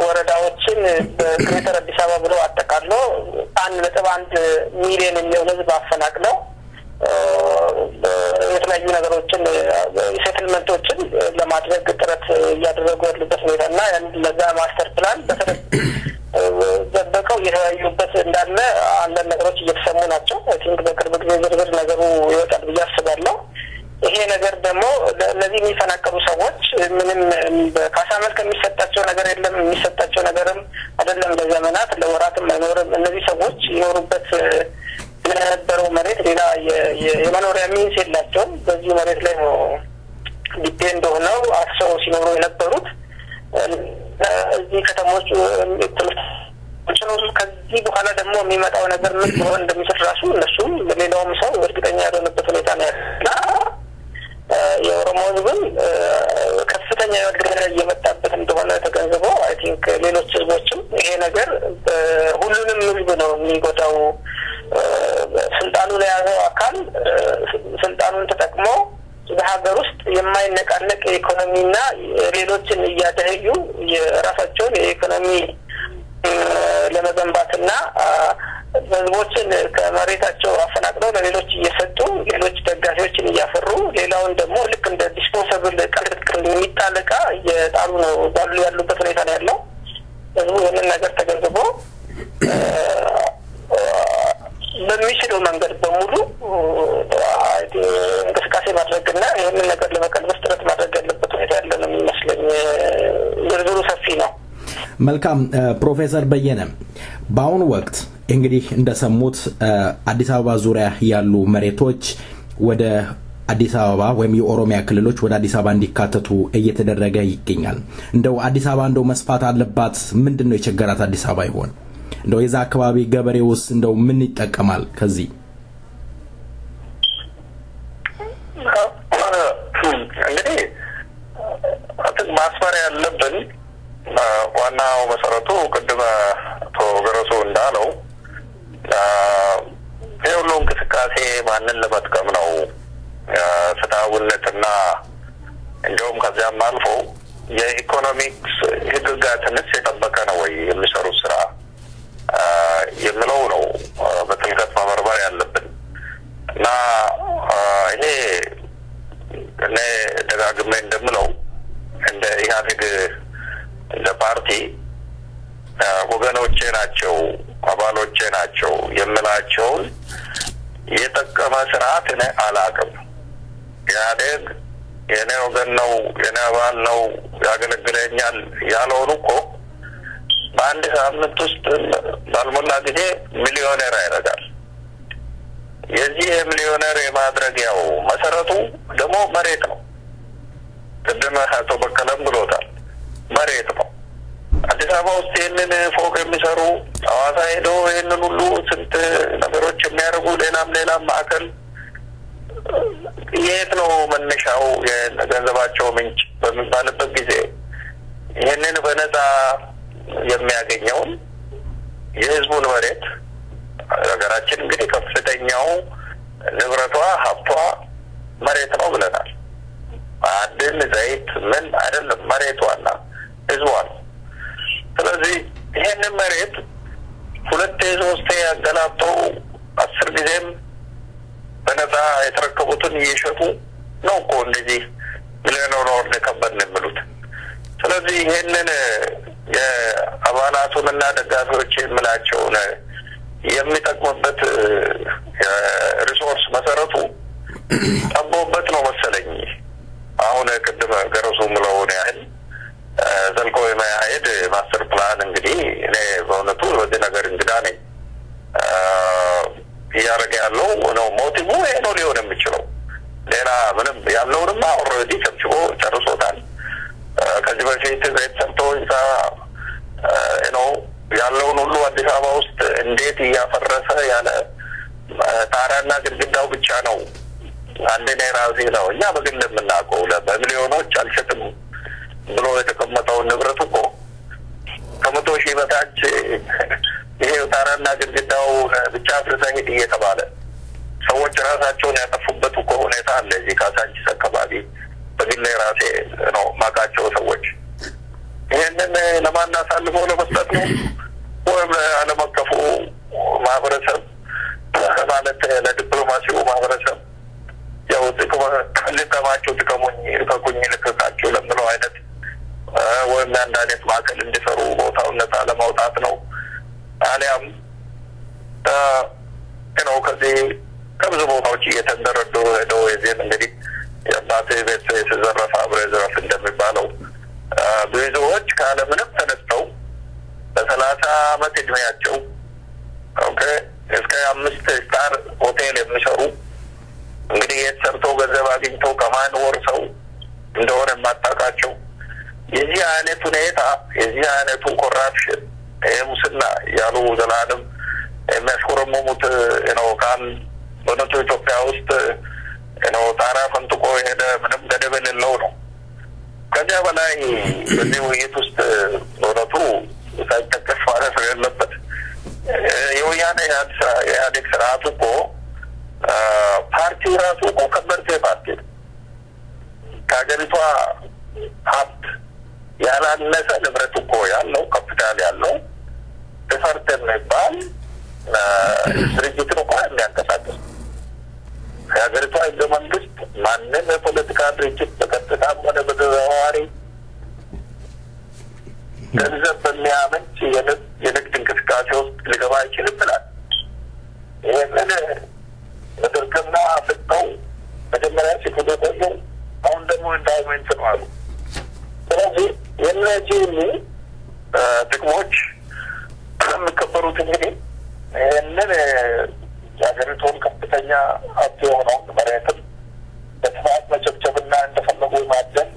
ወረዳዎችን በግሬተር አዲስ አበባ ብሎ አጠቃሎ 1.1 ሚሊዮን የሚሆን ህዝብ አፈናቅለው የተለያዩ ነገሮችን ሴትልመንቶችን ለማድረግ ጥረት እያደረጉ ያሉበት ሁኔታና ለዛ ማስተር ፕላን በተደበቀው እየተወያዩበት እንዳለ አንዳንድ ነገሮች እየተሰሙ ናቸው። አይ ቲንክ በቅርብ ጊዜ ዝርዝር ነገሩ ይወጣል ብዬ አስባለሁ። ይሄ ነገር ደግሞ ለዚህ የሚፈናቀሉ ሰዎች ምንም በካሳ መልክ የሚሰጣቸው ነገር የለም። የሚሰጣቸው ነገርም አይደለም ለዘመናት ለወራትም አይኖርም። እነዚህ ሰዎች ይኖሩበት ለነበረው መሬት ሌላ የመኖሪያ ሚንስ የላቸውም። በዚህ መሬት ላይ ነው ዲፔንድ ሆነው አርሰው ሲኖሩ የነበሩት። እዚህ ከተሞች ከዚህ በኋላ ደግሞ የሚመጣው ነገር ምን ሊሆን እንደሚችል ራሱ እነሱም ሌላውም ሰው እርግጠኛ ያልሆነበት ሁኔታ ነው ያለው። ቲንክ ሌሎች ህዝቦችም ይሄ ነገር ሁሉንም ህዝብ ነው የሚጎዳው። ስልጣኑን የያዘው አካል ስልጣኑን ተጠቅሞ በሀገር ውስጥ የማይነቃነቅ ኢኮኖሚና ሌሎችን እያደረዩ የራሳቸውን የኢኮኖሚ ለመገንባትና ህዝቦችን ከመሬታቸው አፈናቅለው ለሌሎች እየሰጡ ሌሎች ደጋፊዎችን እያፈሩ ሌላውን ደግሞ ልክ እንደ ዲስፖንሰብል ቀርጥቅር የሚጣለቃ እየጣሉ ነው ያሉበት ሁኔታ ነው ያለው። ህዝቡ ይህንን ነገር ተገንዝቦ በሚችለው መንገድ በሙሉ እንቅስቃሴ ማድረግና ይህንን ነገር ለመቀልበስ ጥረት ማድረግ ያለበት ሁኔታ ያለ ነው የሚመስለኝ። ዝርዝሩ ሰፊ ነው። መልካም ፕሮፌሰር በየነ በአሁኑ ወቅት እንግዲህ እንደሰሙት አዲስ አበባ ዙሪያ ያሉ መሬቶች ወደ አዲስ አበባ ወይም የኦሮሚያ ክልሎች ወደ አዲስ አበባ እንዲካተቱ እየተደረገ ይገኛል። እንደው አዲስ አበባ እንደው መስፋት አለባት ምንድነው የቸገራት አዲስ አበባ ይሆን? እንደው የዛ አካባቢ ገበሬውስ እንደው ምን ይጠቀማል ከዚህ? እንግዲህ ማስመር ያለብን ዋናው መሰረቱ ቅድመ አቶ ገረሱ እንዳለው የሁሉ እንቅስቃሴ ማንን ለመጥቀም ነው? ፍትሃዊነትና እንደውም ከዚያም አልፎ የኢኮኖሚክስ ህግጋትንስ የጠበቀ ነው ወይ የሚሰሩት ስራ የሚለው ነው በጥልቀት መመርመር ያለብን እና ይሄ እኔ ደጋግሜ እንደምለው እንደ ኢህአዴግ እንደ ፓርቲ ወገኖቼ ናቸው አባሎቼ ናቸው የምላቸውን የጠቀመ ስርዓት እኔ አላውቅም። ኢህአዴግ የኔ ወገን ነው የኔ አባል ነው ያገለግለኛል ያለውን እኮ በአንድ ሳምንት ውስጥ ባልሞላ ጊዜ ሚሊዮነር ያደርጋል። የዚህ ሚሊዮነር የማድረጊያው መሰረቱ ደግሞ መሬት ነው። ቅድም አቶ በቀለም ብሎታል፣ መሬት ነው። አዲስ አበባ ውስጥ ይህንን ፎቅ የሚሰሩ ሐዋሳ ሄዶ ይህንን ሁሉ ስንት ነገሮች የሚያደርጉ ሌላም ማዕከል የት ነው መነሻው የገንዘባቸው ምንጭ በሚባልበት ጊዜ ይህንን በነፃ የሚያገኘውን የህዝቡን መሬት ሀገራችን እንግዲህ ከፍተኛው ንብረቷ ሀብቷ መሬት ነው ብለናል። ማዕድን ዘይት ምን አይደለም መሬቷና ህዝቧ ነው። ስለዚህ ይህንን መሬት ሁለቴ ሶስቴ ያገላብጠው 10 ጊዜም በነፃ የተረከቡትን እየሸጡ ነው እኮ እንደዚህ ሚሊዮነር ከበን የሚሉት። ስለዚህ ይህንን የአባላቱንና ደጋፊዎች የምላቸውን የሚጠቅሙበት ሪሶርስ መሰረቱ ጠቦበት ነው መሰለኝ። አሁን ቅድም ገረሱ ምለውን ያህል ዘልቆ የማያሄድ ማስተር ፕላን እንግዲህ እኔ በእውነቱ በዚህ ነገር እንግዳ ነኝ። እያደረገ ያለው ነው ሞቲቭ ይሄ ነው ሊሆን የሚችለው። ሌላ ምንም ያለውንማ ኦልሬዲ ሰብስቦ ጨርሶታል። ከዚህ በፊት ቤት ሰርቶ ነው ያለውን ሁሉ አዲስ አበባ ውስጥ እንዴት እያፈረሰ ያለ ጣራና ግድግዳው ብቻ ነው አንደኛ ራሴ ነው እኛ በግል የምናውቀው በሚሊዮኖች አልሸጥም ብሎ የተቀመጠውን ንብረት እኮ ከ100 ሺህ በታች ይሄ ጣራና ግድግዳው ብቻ አፍርሰህ እየተባለ ሰዎች ራሳቸውን ያጠፉበት እኮ ሁኔታ አለ። እዚህ ካሳንቺስ አካባቢ በግል ራሴ ነው ማቃቸው ሰዎች ይሄንን ለማን አሳልፎ ለመስጠት ነው ወይም ዓለም አቀፉ ማህበረሰብ ማለት ለዲፕሎማሲው ማህበረሰብ ያው ልቀማቸው ልቀቁኝ ልቀቃቸው ለምለው አይነት ወይም አንድ አይነት ማዕከል እንዲሰሩ ቦታውን ነፃ ለማውጣት ነው። አሊያም ነው ከዚህ ከብዙ ቦታዎች እየተንደረዱ ሄደው የዚህም እንግዲህ የአባቴ ቤት የተዘረፈ አብረ ዘረፍ እንደሚባለው ብዙዎች ካለምንም ተነስተው በ30 ዓመት እድሜያቸው እስከ 5 ስታር ሆቴል የሚሰሩ እንግዲህ የተሰርተው ገንዘብ አግኝተው ከማን ወርሰው እንደሆነ የማታውቃቸው የዚህ አይነት ሁኔታ የዚህ አይነቱ ኮራፕሽን ሙስና ያሉ ዘላለም የሚያስቆረሙት ነው ካል በነቱ ኢትዮጵያ ውስጥ ነው ጣራ ፈንጥቆ ሄደ ምንም ገደብ የሌለው ነው። ከዚያ በላይ በዚህ ውይይት ውስጥ በእውነቱ የኢህአዴግ ስርዓት እኮ ፓርቲው ራሱ እኮ ከበርቴ ፓርቲ ከሀገሪቷ ሀብት ያላነሰ ንብረት እኮ ያለው ካፒታል ያለው ተፈርተ የሚባል ድርጅትን እኮ የሚያንቀሳቅስ የሀገሪቷ ህገ መንግስት ማንም የፖለቲካ ድርጅት በቀጥታም ሆነ በተዘዋዋሪ ገንዘብ በሚያመች የንግድ እንቅስቃሴ ውስጥ ሊገባ አይችልም ብላል። ይህንን በድርቅና ፍጠው መጀመሪያ ሲክዱ ቆዩ። አሁን ደግሞ እንዳይመንት ነው አሉ። ስለዚህ የእነዚህ ጥቅሞች የሚከበሩት እንግዲህ ይህንን የሀገሪቱን ከፍተኛ ሀብት የሆነውን መሬትን በስፋት መጨብጨብና እንደፈለጉ ማደን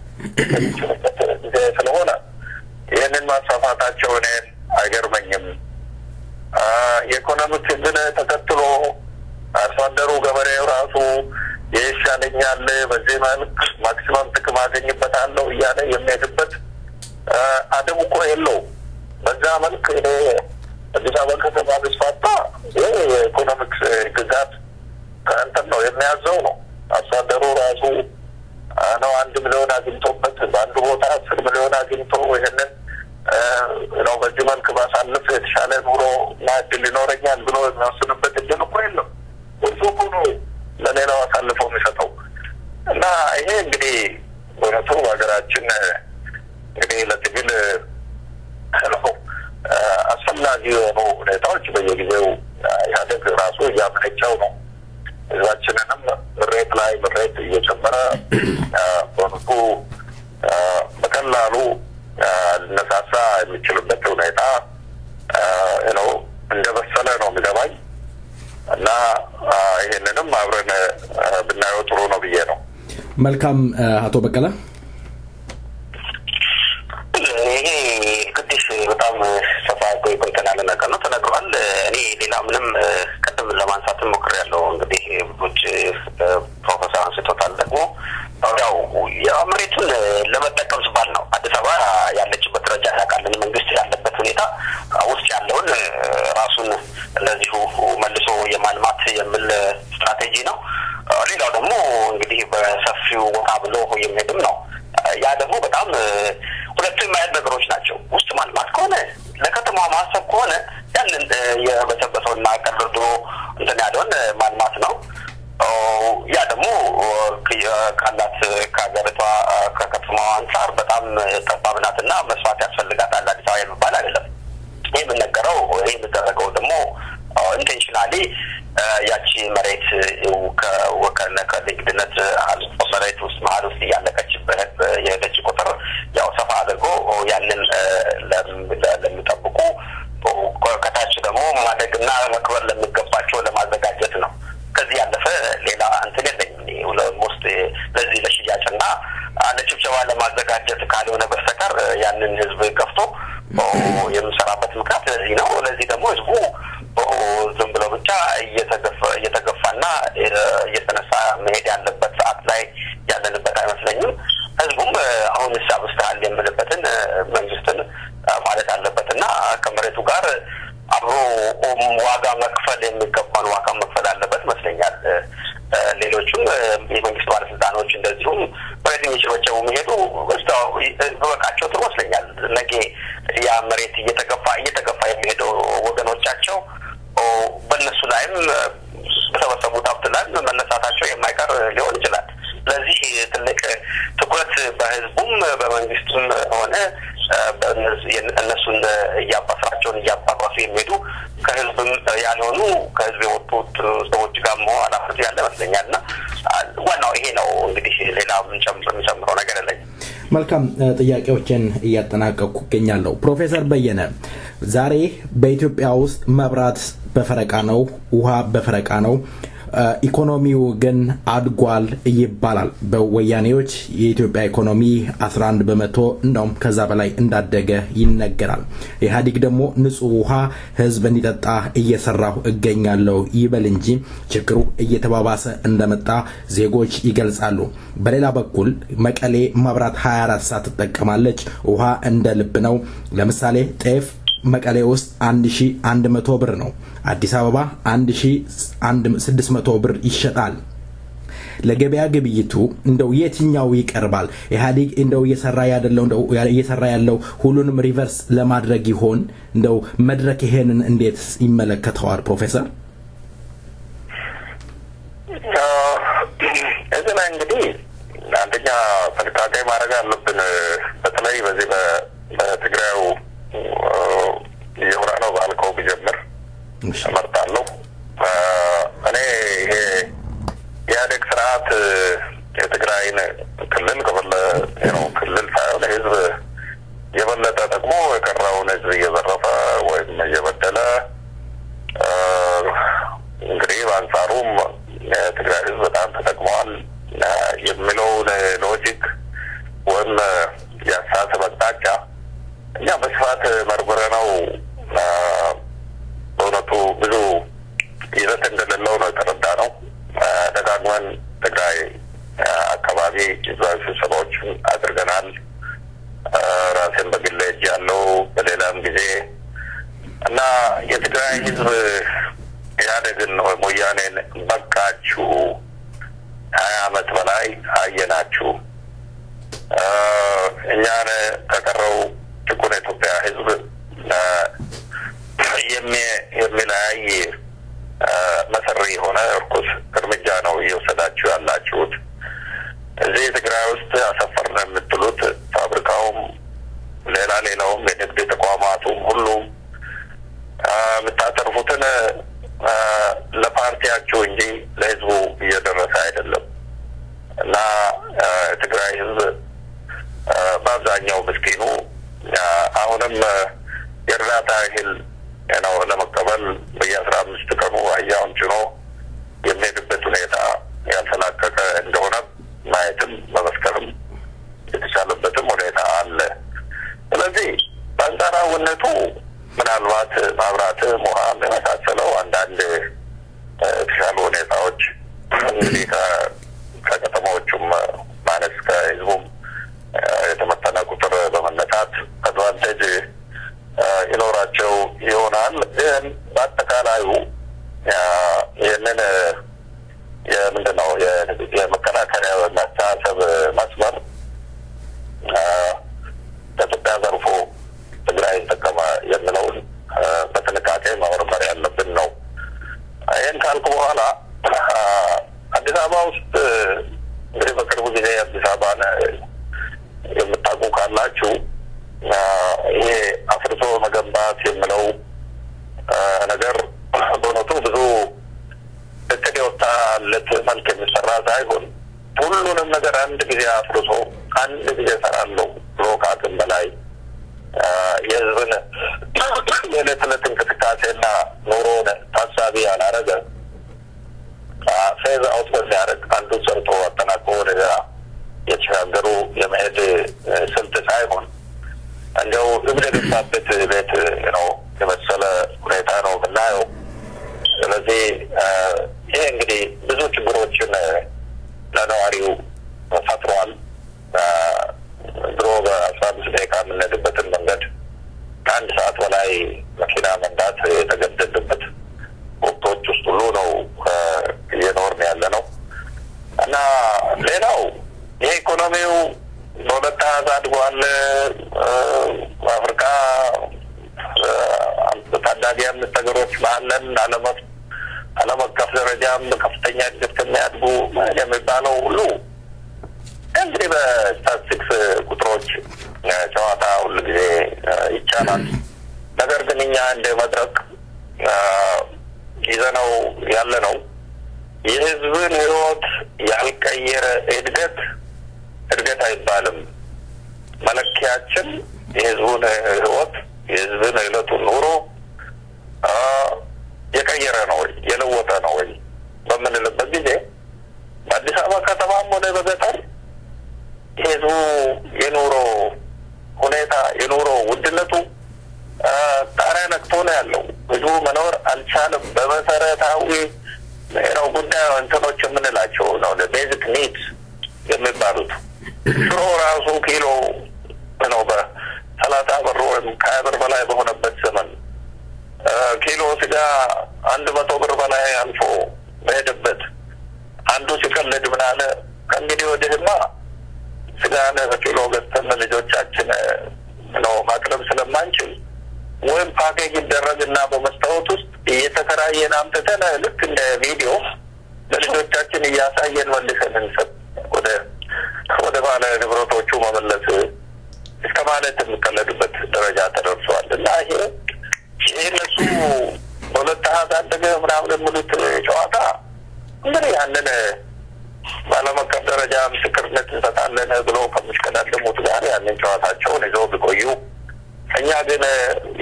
የሚችሉበት ጊዜ ስለሆነ ይህንን ማስፋፋታቸው እኔን አይገርመኝም። የኢኮኖሚክ ህግን ተከትሎ አርሶ አደሩ ገበሬው ራሱ ይሻለኛል በዚህ መልክ ማክሲመም ጥቅም አገኝበታለሁ እያለ የሚሄድበት አደም እኮ የለው። በዛ መልክ እኔ አዲስ አበባ ከተማ ብስፋታ ይህ የኢኮኖሚክስ ግዛት ከእንትን ነው የሚያዘው ነው። አርሶ አደሩ ራሱ ነው 1 ሚሊዮን አግኝቶበት በአንድ ቦታ 10 ሚሊዮን አግኝቶ ይህንን ነው በዚህ መልክ ባሳልፍ የተሻለ ኑሮ እና እድል ይኖረኛል ብሎ የሚወስንበት እድል እኮ የለም። እሱ እኮ ነው ለሌላው አሳልፈው የሚሰጠው። እና ይሄ እንግዲህ በእውነቱ ሀገራችን እንግዲህ ለትግል አስፈላጊ የሆኑ ሁኔታዎች በየጊዜው ኢህአዴግ ራሱ እያመነጨው ነው። ህዝባችንንም ምሬት ላይ ምሬት እየጨመረ በእውነቱ በቀላሉ ልነሳሳ የሚችልበት ሁኔታ ነው እንደበሰለ ነው የሚገባኝ። እና ይህንንም አብረን ብናየው ጥሩ ነው ብዬ ነው። መልካም አቶ በቀለ ይሄ ቅድስ በጣም ሰፋ ቆይተናል ነገር ነው ተነግሯል። እኔ ሌላ ምንም ቀደም ለማንሳት ሞክሬያለሁ። እንግዲህ ብዙዎች ፕሮፌሰር አንስቶታል። ደግሞ ያው መሬቱን ለመጠቀም ሲባል ነው አዲስ አበባ ያለችበት ደረጃ ያውቃልን መንግስት ያለበት ሁኔታ ውስጥ ያለውን ራሱን ለዚሁ መልሶ የማልማት የሚል ስትራቴጂ ነው። ሌላው ደግሞ እንግዲህ በሰፊው ወጣ ብሎ የሚሄድም ነው። ያ ደግሞ በጣም ሁለቱም የማይል ነገሮች ናቸው። ውስጥ ማልማት ከሆነ ለከተማ ማሰብ ከሆነ ያንን የበሰበሰውና ቀርድሮ እንትን ያለውን ማልማት ነው። ያ ደግሞ ካላት ከሀገሪቷ ከከተማዋ አንጻር በጣም ጠባብ ናትና መስፋት ያስፈልጋታል። አዲስ አበባ የሚባል አይደለም። ይህ የምንነገረው ይህ የሚደረገው ደግሞ ኢንቴንሽናሊ ያቺ መሬት ከንግድነት መሬት ውስጥ መሀል ውስጥ እያለቀችበት የሄደች ቁጥር ያው ሰፋ አድርጎ ያንን ለሚጠብቁ ከታች ደግሞ ማደግና መክበር ለሚገባቸው ለማዘጋጀት ነው። ከዚህ ያለፈ ሌላ እንትን የለኝም። ኦልሞስት ለዚህ ለሽያጭና ለጭብጨባ ለማዘጋጀት ካልሆነ በስተቀር ያንን ህዝብ ገፍቶ የምሰራበት ምክንያት ለዚህ ነው። ለዚህ ደግሞ ህዝቡ ዝም ብሎ ብቻ እየተገፋና እየተነሳ መሄድ ያለበት ሰዓት ላይ ያለንበት አይመስለኝም። ህዝቡም አሁን ሳብስታል የምልበትን መንግስትን ማለት አለበትና ከመሬቱ ጋር አብሮ ዋጋ መክፈል የሚገባውን ዋጋ መክፈል አለበት መስለኛል። ሌሎችም የመንግስት ባለስልጣኖች እንደዚሁም መሬት እየጨበጨቡ መሄዱ ወስታው በቃቸው ጥሩ መስለኛል። ነገ ያ መሬት እየተገፋ የሚሄደው ወገኖቻቸው በእነሱ ላይም በተሰበሰቡት ሀብት ላይ መነሳታቸው የማይቀር ሊሆን ይችላል። ስለዚህ ትልቅ ትኩረት በህዝቡም በመንግስትም ሆነ እነሱን እያባስራቸውን እያባባሱ የሚሄዱ ከህዝብም ያልሆኑ ከህዝብ የወጡት ሰዎች ጋር መሆን አላፍት ያለ ይመስለኛልና ዋናው ይሄ ነው። እንግዲህ ሌላ የምጨምረው ነገር የለኝም። መልካም ጥያቄዎችን እያጠናቀቁ ይገኛለሁ። ፕሮፌሰር በየነ ዛሬ በኢትዮጵያ ውስጥ መብራት በፈረቃ ነው፣ ውሃ በፈረቃ ነው፣ ኢኮኖሚው ግን አድጓል ይባላል። በወያኔዎች የኢትዮጵያ ኢኮኖሚ 11% እንደውም ከዛ በላይ እንዳደገ ይነገራል። ኢህአዴግ ደግሞ ንጹህ ውሃ ህዝብ እንዲጠጣ እየሰራው እገኛለሁ ይበል እንጂ ችግሩ እየተባባሰ እንደመጣ ዜጎች ይገልጻሉ። በሌላ በኩል መቀሌ መብራት 24 ሰዓት ትጠቀማለች፣ ውሃ እንደ ልብ ነው። ለምሳሌ ጤፍ መቀሌ ውስጥ 1100 ብር ነው። አዲስ አበባ 1600 ብር ይሸጣል። ለገበያ ግብይቱ እንደው የትኛው ይቀርባል? ኢህአዴግ እንደው እየሰራ ያለው ሁሉንም ሪቨርስ ለማድረግ ይሆን? እንደው መድረክ ይሄንን እንዴት ይመለከተዋል ፕሮፌሰር? እዚህ እንግዲህ አንደኛ ጥንቃቄ ማድረግ አለብን። በተለይ በዚህ በትግራዩ የሆነ ነው ባልከው ቢጀምር እመርጣለሁ። እኔ ይሄ የኢህአዴግ ስርዓት የትግራይን ክልል ክልል ሳይሆን ህዝብ የበለጠ ደግሞ የቀረውን ህዝብ እየዘረፈ ወይም እየበደለ እንግዲህ በአንጻሩም የትግራይ ህዝብ በጣም ተጠቅሟል የሚለውን ሎጂክ ወይም የአስተሳሰብ አቅጣጫ እኛ በስፋት መርምረ ነው በእውነቱ ብዙ ይዘት እንደሌለው ነው የተረዳ ነው። ደጋግመን ትግራይ አካባቢ ህዝባዊ ስብሰባዎችን አድርገናል። ራሴን በግሌ ያለው በሌላም ጊዜ እና የትግራይ ህዝብ ኢህአዴግን ወያኔን በቃችሁ 20 ዓመት በላይ አየናችሁ፣ እኛን ከቀረው ጥቁር ኢትዮጵያ ህዝብ የሚለያይ መሰሪ የሆነ እርኩስ እርምጃ ነው እየወሰዳችሁ ያላችሁት። እዚህ ትግራይ ውስጥ አሰፈርን የምትሉት ፋብሪካውም ሌላውም የንግድ ተቋማቱም ሁሉም የምታተርፉትን ለፓርቲያችሁ እንጂ ለህዝቡ እየደረሰ አይደለም እና ትግራይ ህዝብ በአብዛኛው ምስኪኑ አሁንም የእርዳታ እህል ነው ለመቀበል በየ15 ቀኑ አህያውን ጭኖ የሚሄድበት ሁኔታ ያልተላቀቀ እንደሆነ ማየትም መመስከርም የተቻለበትም ሁኔታ አለ። ስለዚህ በአንጻራዊነቱ ምናልባት ማብራት ውሃም የመሳሰለው አንዳንድ የተሻሉ ሁኔታዎች እንግዲህ ከከተማዎቹም ማነስ ከህዝቡም የተመጠነ ቁጥር በመነሳት አድቫንቴጅ ይኖራቸው ይሆናል። ግን በአጠቃላዩ ይህንን የምንድነው የመከላከያ መታሰብ መስመር ከኢትዮጵያ ዘርፎ ትግራይ ተጠቀመ የሚለውን በጥንቃቄ መመርመር ያለብን ነው። ይህን ካልኩ በኋላ አዲስ አበባ ውስጥ እንግዲህ በቅርቡ ጊዜ አዲስ አበባን የምታውቁ ካላችሁ ይሄ አፍርሶ መገንባት የሚለው ነገር በእውነቱ ብዙ እቅድ የወጣለት መልክ የሚሰራ ሳይሆን ሁሉንም ነገር አንድ ጊዜ አፍርሶ አንድ ጊዜ እሰራለሁ ብሎ ከአቅም በላይ የህዝብን የዕለት ዕለት እንቅስቃሴና ኑሮን ታሳቢ ያላረገ ፌዝ አውት በሚያደርግ አንዱን ሰርቶ አጠናቆ ወደ የተሻገሩ የመሄድ ስልት ሳይሆን እንደው እብድ የገባበት ቤት ነው የመሰለ ሁኔታ ነው የምናየው። ስለዚህ ይሄ እንግዲህ ብዙ ችግሮችን ለነዋሪው ፈጥሯል። ድሮ በ15 ደቂቃ የምንሄድበትን መንገድ ከአንድ ሰዓት በላይ መኪና መንዳት የተገደደበት ወቅቶች ውስጥ ሁሉ ነው እየኖርን ያለ ነው እና ሌላው የኢኮኖሚው በሁለት አሃዝ አድጓል። አፍሪካ ታዳጊ አምስት ሀገሮች ባለን ዓለም አቀፍ ደረጃም ከፍተኛ እድገት ከሚያድጉ የሚባለው ሁሉ እንግዲህ በስታቲስቲክስ ቁጥሮች ጨዋታ ሁሉ ጊዜ ይቻላል። ነገር ግን እኛ እንደ መድረክ ይዘነው ያለ ነው የህዝብን ህይወት ያልቀየረ እድገት አይባልም። መለኪያችን የህዝቡን ህይወት የህዝብን ዕለቱን ኑሮ የቀየረ ነው ወይ የለወጠ ነው ወይ በምንልበት ጊዜ በአዲስ አበባ ከተማም ሆነ በገጠር የህዝቡ የኑሮ ሁኔታ የኑሮ ውድነቱ ጣሪያ ነክቶ ነው ያለው። ህዝቡ መኖር አልቻለም። በመሰረታዊ ነው ጉዳይ እንትኖች የምንላቸው ነው ቤዚክ ኒድስ የሚባሉት ሽሮ ራሱ ኪሎ ነው በ30 ብር ወይም 20 ብር በላይ በሆነበት ዘመን ወዲህማ ስጋነ በኪሎ ገዝተን ልጆቻችን ነው ማቅረብ ስለማንችል ወይም ፓኬጅ ይደረግና በመስታወት ውስጥ እየተከራየን አምጥተን ልክ እንደ ቪዲዮ ለልጆቻችን እያሳየን መልሰን እንሰጥ ወደ ባለ ንብረቶቹ መመለስ እስከ ማለት የሚቀለዱበት ደረጃ ተደርሷል። እና ይሄ እነሱ በሁለት አደገ ምናምን የሚሉት ጨዋታ እንግዲህ ያንን በዓለም አቀፍ ደረጃ ምስክርነት እንሰጣለን ብሎ ከሚሽቀዳደሙት ጋር ያንን ጨዋታቸውን ይዘው ቢቆዩ እኛ ግን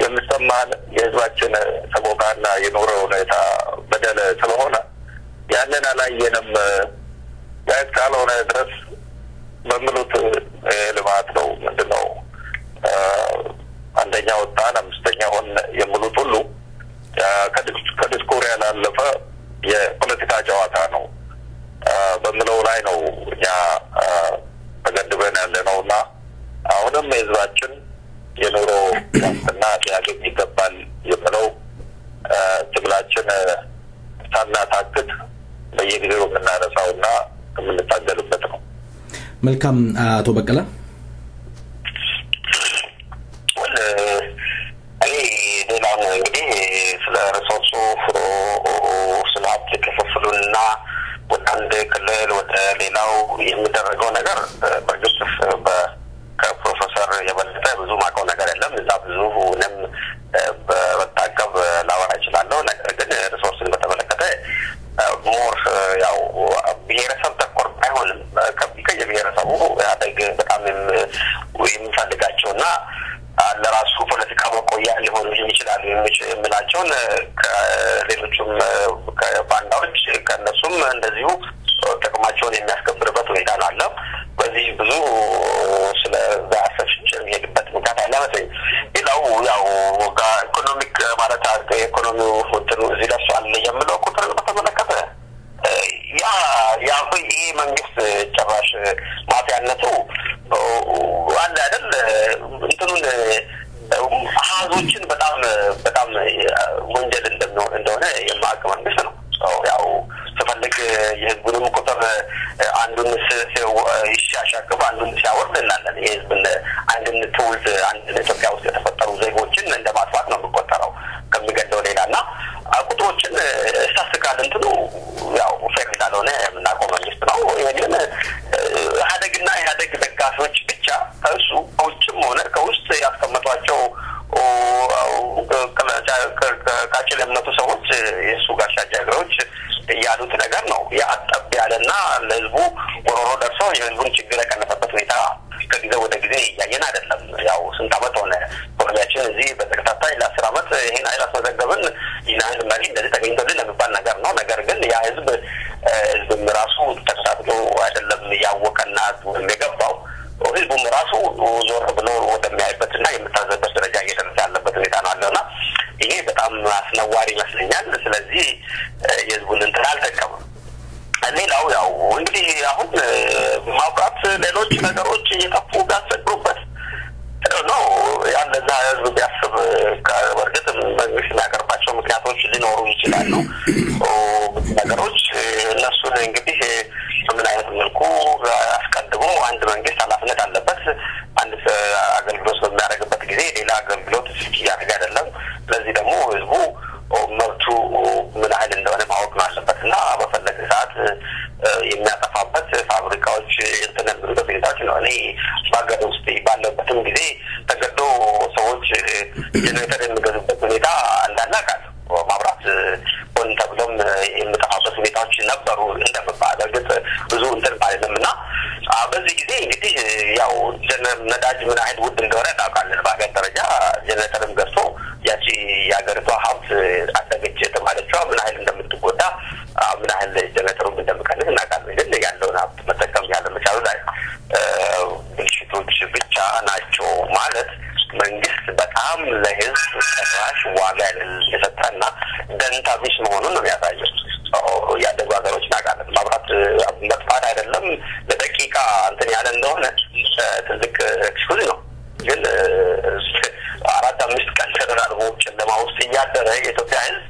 የሚሰማን የህዝባችን ሰቆቃና የኑሮ ሁኔታ በደል ስለሆነ ያንን አላየንም ካልሆነ ድረስ በሚሉት ልማት ነው ምንድነው አንደኛ ወጣን አምስተኛ ሆን የሚሉት ሁሉ ከዲስኩር ያላለፈ የፖለቲካ ጨዋታ ነው በሚለው ላይ ነው እኛ ተገድበን ያለነውና አሁንም የህዝባችን የኑሮ ዋስትና ሊያገኝ ይገባል የምለው ትግላችን ሳናታክት በየጊዜው የምናነሳውና የምንታገልበት ነው። መልካም አቶ በቀለ ሌላው እንግዲህ ስለ ሪሶርሱ ስለ ሀብት ክፍፍሉና ወደ አንድ ክልል ወደ ሌላው የሚደረገው ነገር በግልጽ ከፕሮፌሰር የበለጠ ብዙ ማውቀው ነገር የለም። እዛ ብዙንም በመታቀብ ላወራ እችላለሁ። ነገር ግን ሪሶርስን በተመለከተ ሞር ያው ብሔረሰብ ተኮር ባይሆንም ከየብሔረሰቡ ያደግ በጣም የሚፈልጋቸውና ለራሱ ፖለቲካ መቆያ ሊሆኑ ይችላሉ የሚላቸውን ከሌሎቹም ከባንዳዎች ከነሱም እንደዚሁ ጥቅማቸውን የሚያስከብርበት ሁኔታ ነው አለ። በዚህ ብዙ ስለ ዛሰፍች የሚሄድበት ምክንያት አለ መሰለኝ። ሌላው ያው ኢኮኖሚክ ማለት ኢኮኖሚው እንትኑ እዚህ ደርሷል የምለው ቁጥር በተመለከተ ያ ይሄ መንግስት ጭራሽ ማፊያነቱ አለ አይደል እንትኑን አሃዞችን በጣም ወንጀል እንደሆነ የማያውቅ መንግስት ነው። ያው ስፈልግ የህዝቡንም ቁጥር አንዱን ሲያሻቅብ አንዱን ሲያወርድ እናለን። የህዝብን አንድን ትውልድ አንድ ኢትዮጵያ ውስጥ የተፈጠሩ ዜጎችን እንደማጥፋት ነው የሚቆጠረው ከሚገደው ሌላና ቁጥሮችን ስታስካል እንትኑ ያው ፌር እንዳልሆነ የምናውቀው መንግስት ነው። ይሄንን ኢህአዴግና ኢህአዴግ ደጋፊዎች ብቻ ከእሱ ከውጭም ሆነ ከውስጥ ያስቀመጧቸው ቃጭል የመቱ ሰዎች የእሱ ጋሻ ጃግሬዎች ያሉት ነገር ነው። ያጠብ ያለና ለህዝቡ ወሮሮ ደርሶ የህዝቡን ችግር የቀነሰበት ሁኔታ ከጊዜ ወደ ጊዜ እያየን አይደለም። ያው ስንት ዓመት ሆነ ፖለቲካችን እዚህ በተከታታይ ለ10 ዓመት ይሄን አይነት አስመዘገብን ይናል መሪ እንደዚህ ተገኝቶልን የሚባል ነገር ነው። ነገር ግን ያ ህዝብም ራሱ ተከታትሎ አይደለም ያወቀና የገባው ህዝቡም ራሱ ዞር ብሎ ወደሚያይበትና የምታዘበት ደረጃ እየደረሰ ያለበት ሁኔታ ነው አለና ይሄ በጣም አስነዋሪ ይመስለኛል። ስለዚህ የህዝቡን እንትን አልጠቀምም። ሌላው ያው እንግዲህ አሁን ማውቃት ሌሎች ነገሮች እየጠፉ ቢያስቸግሩበት ነው ያለዛ ህዝብ ቢያስብ ከወርግጥ መንግስት የሚያቀርባቸው ምክንያቶች ሊኖሩ ይችላሉ። ነገሮች እነሱን እንግዲህ በምን አይነት መልኩ አስቀድሞ አንድ መንግስት ኃላፊነት አለበት። አንድ አገልግሎት በሚያደርግበት ጊዜ ሌላ አገልግሎት ሲያደርግ አይደለም። ስለዚህ ደግሞ ህዝቡ መብቱ ምን አይነት እንደሆነ ማወቅ አለበት እና በፈለገ ሰዓት የሚያጠፋበት ፋብሪካዎች እንትን የሚሉበት ሁኔታዎች ነው። እኔ በሀገር ውስጥ ባለበትም ጊዜ ተገዶ ሰዎች ጄኔሬተር የሚገዙበት ሁኔታ እንዳናቃል ማብራት ሆን ተብሎም የሚጠፋበት ሁኔታዎች ነበሩ እንደምባል እርግጥ ብዙ እንትን ባይለምና በዚህ ጊዜ እንግዲህ ያው ነዳጅ ምን አይነት ውድ እንደሆነ ታውቃለህ። በሀገር ደረጃ ጄኔሬተርም ገዝቶ ያቺ የሀገሪቷ ሀብት አደገች የተባለችው ምን አይነት እንደምትጎዳ ምን አይነት ጄኔሬተሩም እንደምቀንስ እናውቃለን። ግን ያለውን ሀብት መጠቀም ያለመቻሉ ላይ ብልሽቶች ብቻ ናቸው ማለት መንግስት በጣም ለህዝብ ተራሽ ዋጋ የሰጠና ደንታ ቢስ መሆኑን ነው የሚያሳየው። ያደጉ ሀገሮች እናውቃለን። ማብራት መጥፋት አይደለም ለደቂቃ እንትን ያለ እንደሆነ ትልቅ ኤክስኩዝ ነው። ግን 4-5 ቀን ተደራርቦ ጨለማ ውስጥ እያደረ የኢትዮጵያ ህዝብ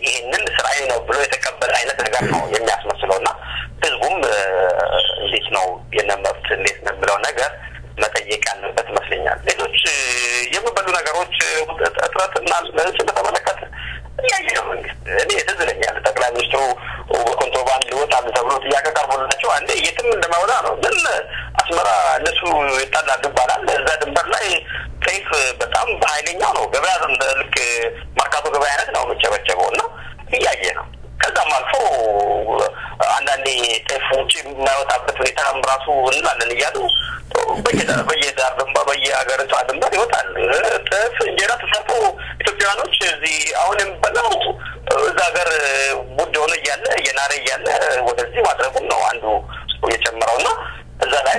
ይህንን ስራዬ ነው ብሎ የተቀበለ አይነት ነገር ነው የሚያስመስለውና ህዝቡም እንዴት ነው የነመብት እንዴት ነው ብለው ነገር መጠየቅ ያለበት መስለኛል። ሌሎች የሚበሉ ነገሮች እጥረትና ስለተመለከተ ያየው መንግስት እኔ ተዝለኛል ጠቅላይ ሚኒስትሩ በኮንትሮባንድ ሊወጣል ተብሎ ጥያቄ ቀርቦላቸው አንዴ የትም እንደማወጣ ነው። ግን አስመራ እነሱ ይጣላሉ ይባላል። እዛ ድንበር ላይ ጤፍ በጣም በኃይለኛው ነው ገበያ ልክ ማርካቶ ገበያ አይነት ነው የሚጨበጨበው እና እያየ ነው። ከዛም አልፎ አንዳንዴ ጤፍ ውጭ የማይወጣበት ሁኔታ ራሱ እንላለን እያሉ በየዳር ድንበር በየሀገሪቷ ድንበር ይወጣል። ጤፍ እንጀራ ተሰርቶ ኢትዮጵያኖች እዚህ አሁን የምበላው እዛ ሀገር ውድ ሆነ እያለ የናረ እያለ ወደዚህ ማድረጉም ነው አንዱ የጨመረውና እዛ ላይ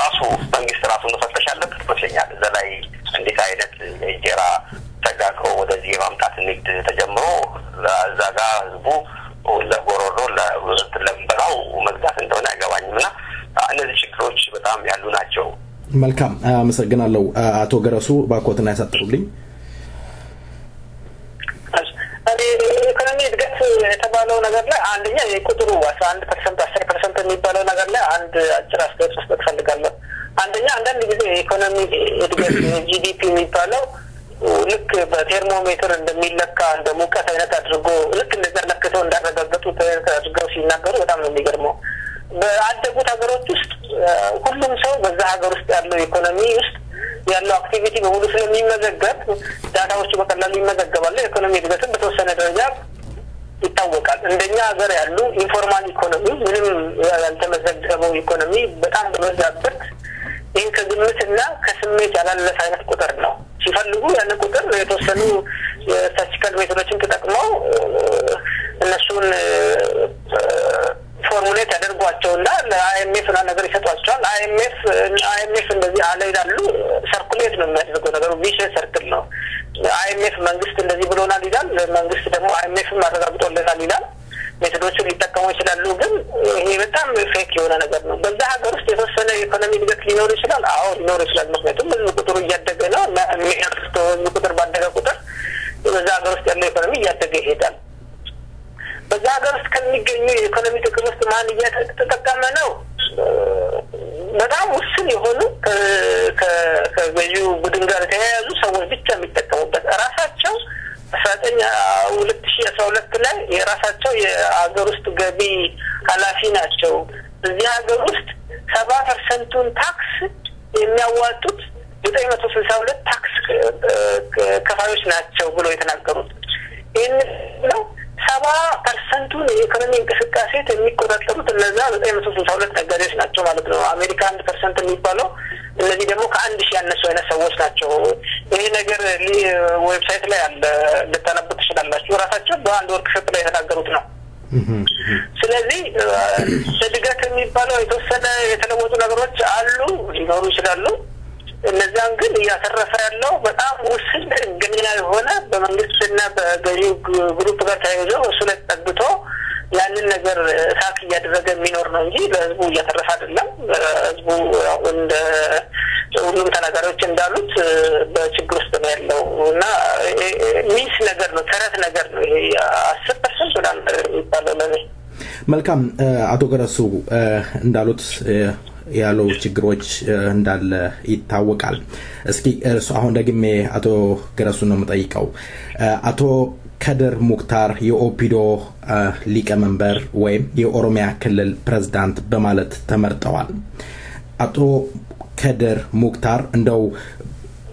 ራሱ መንግስት ራሱ መፈተሽ አለበት ይመስለኛል። እዛ ላይ እንዴት አይነት እንጀራ ተጋግሮ ወደዚህ የማምጣት ንግድ ተጀምሮ እዛ ጋር ህዝቡ ለጎሮሮ ለምበላው መግዛት እንደሆነ አይገባኝምና እነዚህ ችግሮች በጣም ያሉ ናቸው። መልካም አመሰግናለሁ። አቶ ገረሱ ባኮትና ያሳጥሩልኝ። ኢኮኖሚ እድገት የተባለው ነገር ላይ አንደኛ የቁጥሩ 11% 10% የሚባለው ነገር ላይ አንድ አጭር አስተያየት መስጠት ፈልጋለሁ። አንደኛ አንዳንድ ጊዜ የኢኮኖሚ እድገት ጂዲፒ የሚባለው ልክ በቴርሞሜትር እንደሚለካ እንደ ሙቀት አይነት አድርጎ ልክ እንደዛ ለክተው እንዳረጋገጡት አድርገው ሲናገሩ በጣም ነው የሚገርመው። በአደጉት ሀገሮች ውስጥ ሁሉም ሰው በዛ ሀገር ውስጥ ያለው ኢኮኖሚ ውስጥ ያለው አክቲቪቲ በሙሉ ስለሚመዘገብ ዳታዎቹ በቀላሉ ይመዘገባሉ። ኢኮኖሚ እድገትን በተወሰነ ደረጃ ይታወቃል። እንደኛ ሀገር ያሉ ኢንፎርማል ኢኮኖሚ ምንም ያልተመዘገበው ኢኮኖሚ በጣም በመዛበት ይህን ከግምትና ከስሜት ያላለፈ አይነት ቁጥር ነው። ሲፈልጉ ያን ቁጥር የተወሰኑ የስታቲስቲካል ሜቶዶችን ተጠቅመው እነሱን ፎርሙሌት ያደርጓቸውና ለአይኤምኤፍ እና ነገር ይሰጧቸዋል። አይኤምኤፍ እንደዚህ አለ ይላሉ። ሰርኩሌት ነው የሚያደርገው ነገሩ፣ ቪሸስ ሰርክል ነው። አይኤምኤፍ መንግስት እንደዚህ ብሎናል ይላል፣ መንግስት ደግሞ አይኤምኤፍም አረጋግጦልናል ይላል። ሜቶዶቹን ሊጠቀሙ ይችላሉ። ግን ይሄ በጣም ፌክ የሆነ ነገር ነው። በዛ ሀገር ውስጥ የተወሰነ ኢኮኖሚ እድገት ሊኖር ይችላል። አዎ ሊኖር ይችላል። ምክንያቱም ህዝብ ቁጥሩ እያደገ ነው። ህዝብ ቁጥር ባደገ ቁጥር በዛ ሀገር ውስጥ ያለው ኢኮኖሚ እያደገ ይሄዳል። በዛ ሀገር ውስጥ ከሚገኙ የኢኮኖሚ ጥቅም ውስጥ ማን እየተጠቀመ ነው? በጣም ውስን የሆኑ ከገዢው ቡድን ጋር የተያያዙ ሰዎች ብቻ የሚጠቀሙበት ራሳቸው 2012 ላይ የራሳቸው የሀገር ውስጥ ገቢ ኃላፊ ናቸው። እዚህ ሀገር ውስጥ 70% ታክስ የሚያዋጡት 962 ታክስ ከፋዮች ናቸው ብሎ የተናገሩት ይህን ነው። 70% የኢኮኖሚ እንቅስቃሴ የሚቆጣጠሩት እነዛ 962 ነጋዴዎች ናቸው ማለት ነው። አሜሪካ 1% የሚባለው እነዚህ ደግሞ ከ1000 ያነሱ አይነት ሰዎች ናቸው። ይሄ ነገር ዌብሳይት ላይ አለ፣ ልታነቡ ትችላላችሁ። ራሳቸው በአንድ ወርክሾፕ ላይ የተናገሩት ነው። ስለዚህ እድገት የሚባለው የተወሰነ የተለወጡ ነገሮች አሉ፣ ሊኖሩ ይችላሉ። እነዛን ግን እያተረፈ ያለው በጣም ውስን ገና የሆነ በመንግስትና በገዢው ግሩፕ ጋር ተያይዞ እሱ ላይ ተጠግቶ ያንን ነገር ሳክ እያደረገ የሚኖር ነው እንጂ ለህዝቡ እያተረፈ አይደለም። ህዝቡ እንደ ሁሉም ተናጋሪዎች እንዳሉት በችግር ውስጥ ነው ያለው እና ሚስ ነገር ነው፣ ተረት ነገር ነው። ይሄ 10% ወላን ይባላል ለኔ። መልካም አቶ ገረሱ እንዳሉት ያለው ችግሮች እንዳለ ይታወቃል። እስኪ እርሱ አሁን ደግሜ አቶ ገረሱ ነው የምጠይቀው። አቶ ከድር ሙክታር የኦፒዶ ሊቀመንበር ወይም የኦሮሚያ ክልል ፕሬዝዳንት በማለት ተመርጠዋል። አቶ ከድር ሙክታር እንደው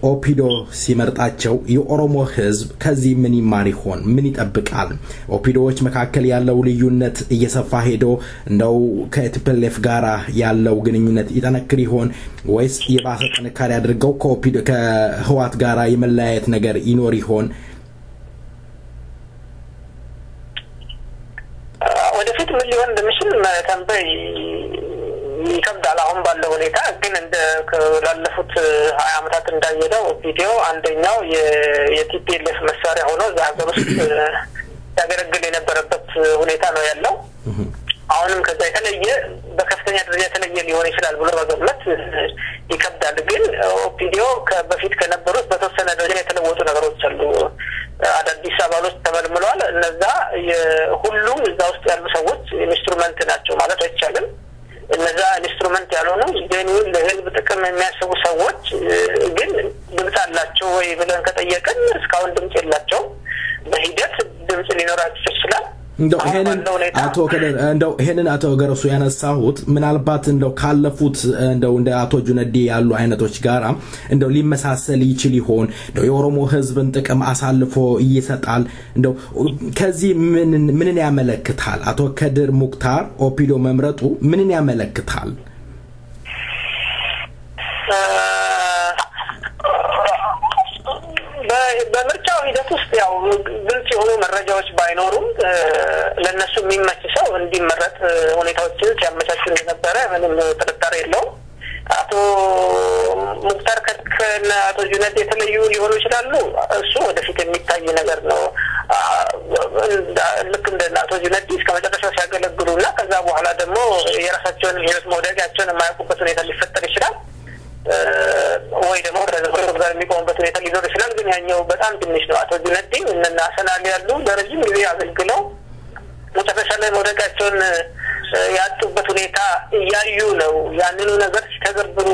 ኦፒዶ ሲመርጣቸው የኦሮሞ ህዝብ ከዚህ ምን ይማር ይሆን? ምን ይጠብቃል? ኦፒዶዎች መካከል ያለው ልዩነት እየሰፋ ሄዶ እንደው ከቲፒኤልኤፍ ጋራ ያለው ግንኙነት ይጠነክር ይሆን ወይስ የባሰ ጥንካሬ አድርገው ከኦፒዶ ከህዋት ጋራ የመለያየት ነገር ይኖር ይሆን? ወደፊት ምን ሊሆን እንደሚችል ተንበይ ይከብዳል። አሁን ባለው ሁኔታ ግን እንደ ላለፉት 20 አመታት እንዳየነው ቪዲዮ አንደኛው የቲፒኤልኤፍ መሳሪያ ሆኖ ዛገር ውስጥ ያገለግል የነበረበት ሁኔታ ነው ያለው። አሁንም ከዛ የተለየ በከፍተኛ ደረጃ የተለየ ሊሆን ይችላል ብሎ መገመት ይከብዳል። ግን ኦፒዲዮ በፊት ከነበሩት በተወሰነ ደረጃ የተለወጡ ነገሮች አሉ። አዳዲስ አባሎች ተመልምለዋል። እነዛ ሁሉም እዛ ውስጥ ያሉ ሰዎች ኢንስትሩመንት ናቸው ማለት አይቻልም። እነዛ ኢንስትሩመንት ያልሆኑ ጀኒውን ለህዝብ ጥቅም የሚያስቡ ሰዎች ግን ድምጽ አላቸው ወይ ብለን ከጠየቅን እስካሁን ድምጽ የላቸው በሂደት ድምጽ ሊኖራቸው ይችላል እንደው ይሄንን አቶ ገረሱ ያነሳሁት ምናልባት እንደው ካለፉት እንደው እንደ አቶ ጁነዲ ያሉ አይነቶች ጋራ እንደው ሊመሳሰል ይችል ይሆን እንደው የኦሮሞ ህዝብን ጥቅም አሳልፎ ይሰጣል እንደው ከዚህ ምንን ያመለክታል አቶ ከድር ሙክታር ኦፒዶ መምረጡ ምንን ያመለክታል በምርጫው ሂደት ውስጥ ያው ግልጽ የሆኑ መረጃዎች ባይኖሩም ለነሱ የሚመች ሰው እንዲመረጥ ሁኔታዎችን ሲያመቻቹ እንደነበረ ምንም ጥርጣሬ የለውም አቶ ሙክታር ከና አቶ ጁነዲ የተለዩ ሊሆኑ ይችላሉ እሱ ወደፊት የሚታይ ነገር ነው ልክ እንደ አቶ ጁነዲ እስከመጨረሻው ሲያገለግሉና ከዛ በኋላ ደግሞ የራሳቸውን ህይወት መውደቂያቸውን የማያውቁበት ሁኔታ ሊፈጠር ይችላል ወይ ደግሞ ከዘመኑ ጋር የሚቆምበት ሁኔታ ሊኖር ይችላል ግን ያኛው በጣም ትንሽ ነው አቶ ጁነዲ እና ሰናሊ ያሉ ለረጅም ጊዜ አገልግለው መጨረሻ ላይ መውደቃቸውን ያጡበት ሁኔታ ያዩ ነው ያንኑ ነገር ሲተገብሩ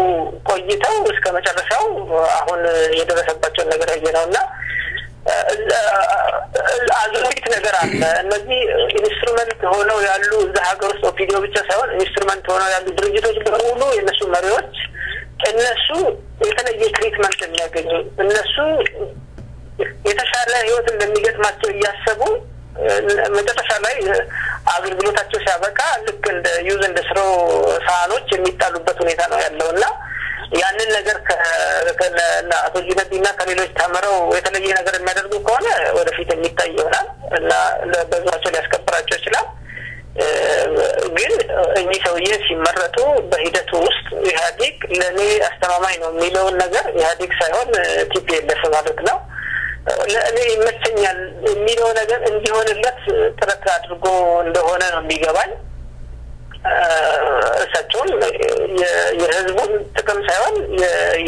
ቆይተው እስከ መጨረሻው አሁን የደረሰባቸው ነገር ያየነውና አዝሮት ነገር አለ እነዚህ ኢንስትሩመንት ሆነው ያሉ እዛ ሀገር ውስጥ ኦፒዲዮ ብቻ ሳይሆን ኢንስትሩመንት ሆነው ያሉ ድርጅቶች በሙሉ የነሱ መሪዎች እነሱ የተለየ ትሪትመንት የሚያገኙ እነሱ የተሻለ ህይወት እንደሚገጥማቸው ያሰቡ መጨረሻ ላይ አገልግሎታቸው ሲያበቃ ልክ እንደ ዩዝ እንደ ስሮ ሳኖች የሚጣሉበት ሁኔታ ነው ያለውና ያንን ነገር ከና አቶ ጁነዲና ከሌሎች ተመረው የተለየ ነገር የሚያደርጉ ከሆነ ወደፊት የሚታይ ይሆናል እና በዛቸው ሊያስከብራቸው ይችላል ግን እኚህ ሰውዬ ሲመረጡ በሂደቱ ውስጥ ኢህአዴግ ለኔ አስተማማኝ ነው የሚለውን ነገር ኢህአዴግ ሳይሆን ቲፒኤልኤፍ ማለት ነው ለኔ ይመቸኛል የሚለው ነገር እንዲሆንለት ጥረት አድርጎ እንደሆነ ነው የሚገባኝ እሳቸውን የህዝቡን ጥቅም ሳይሆን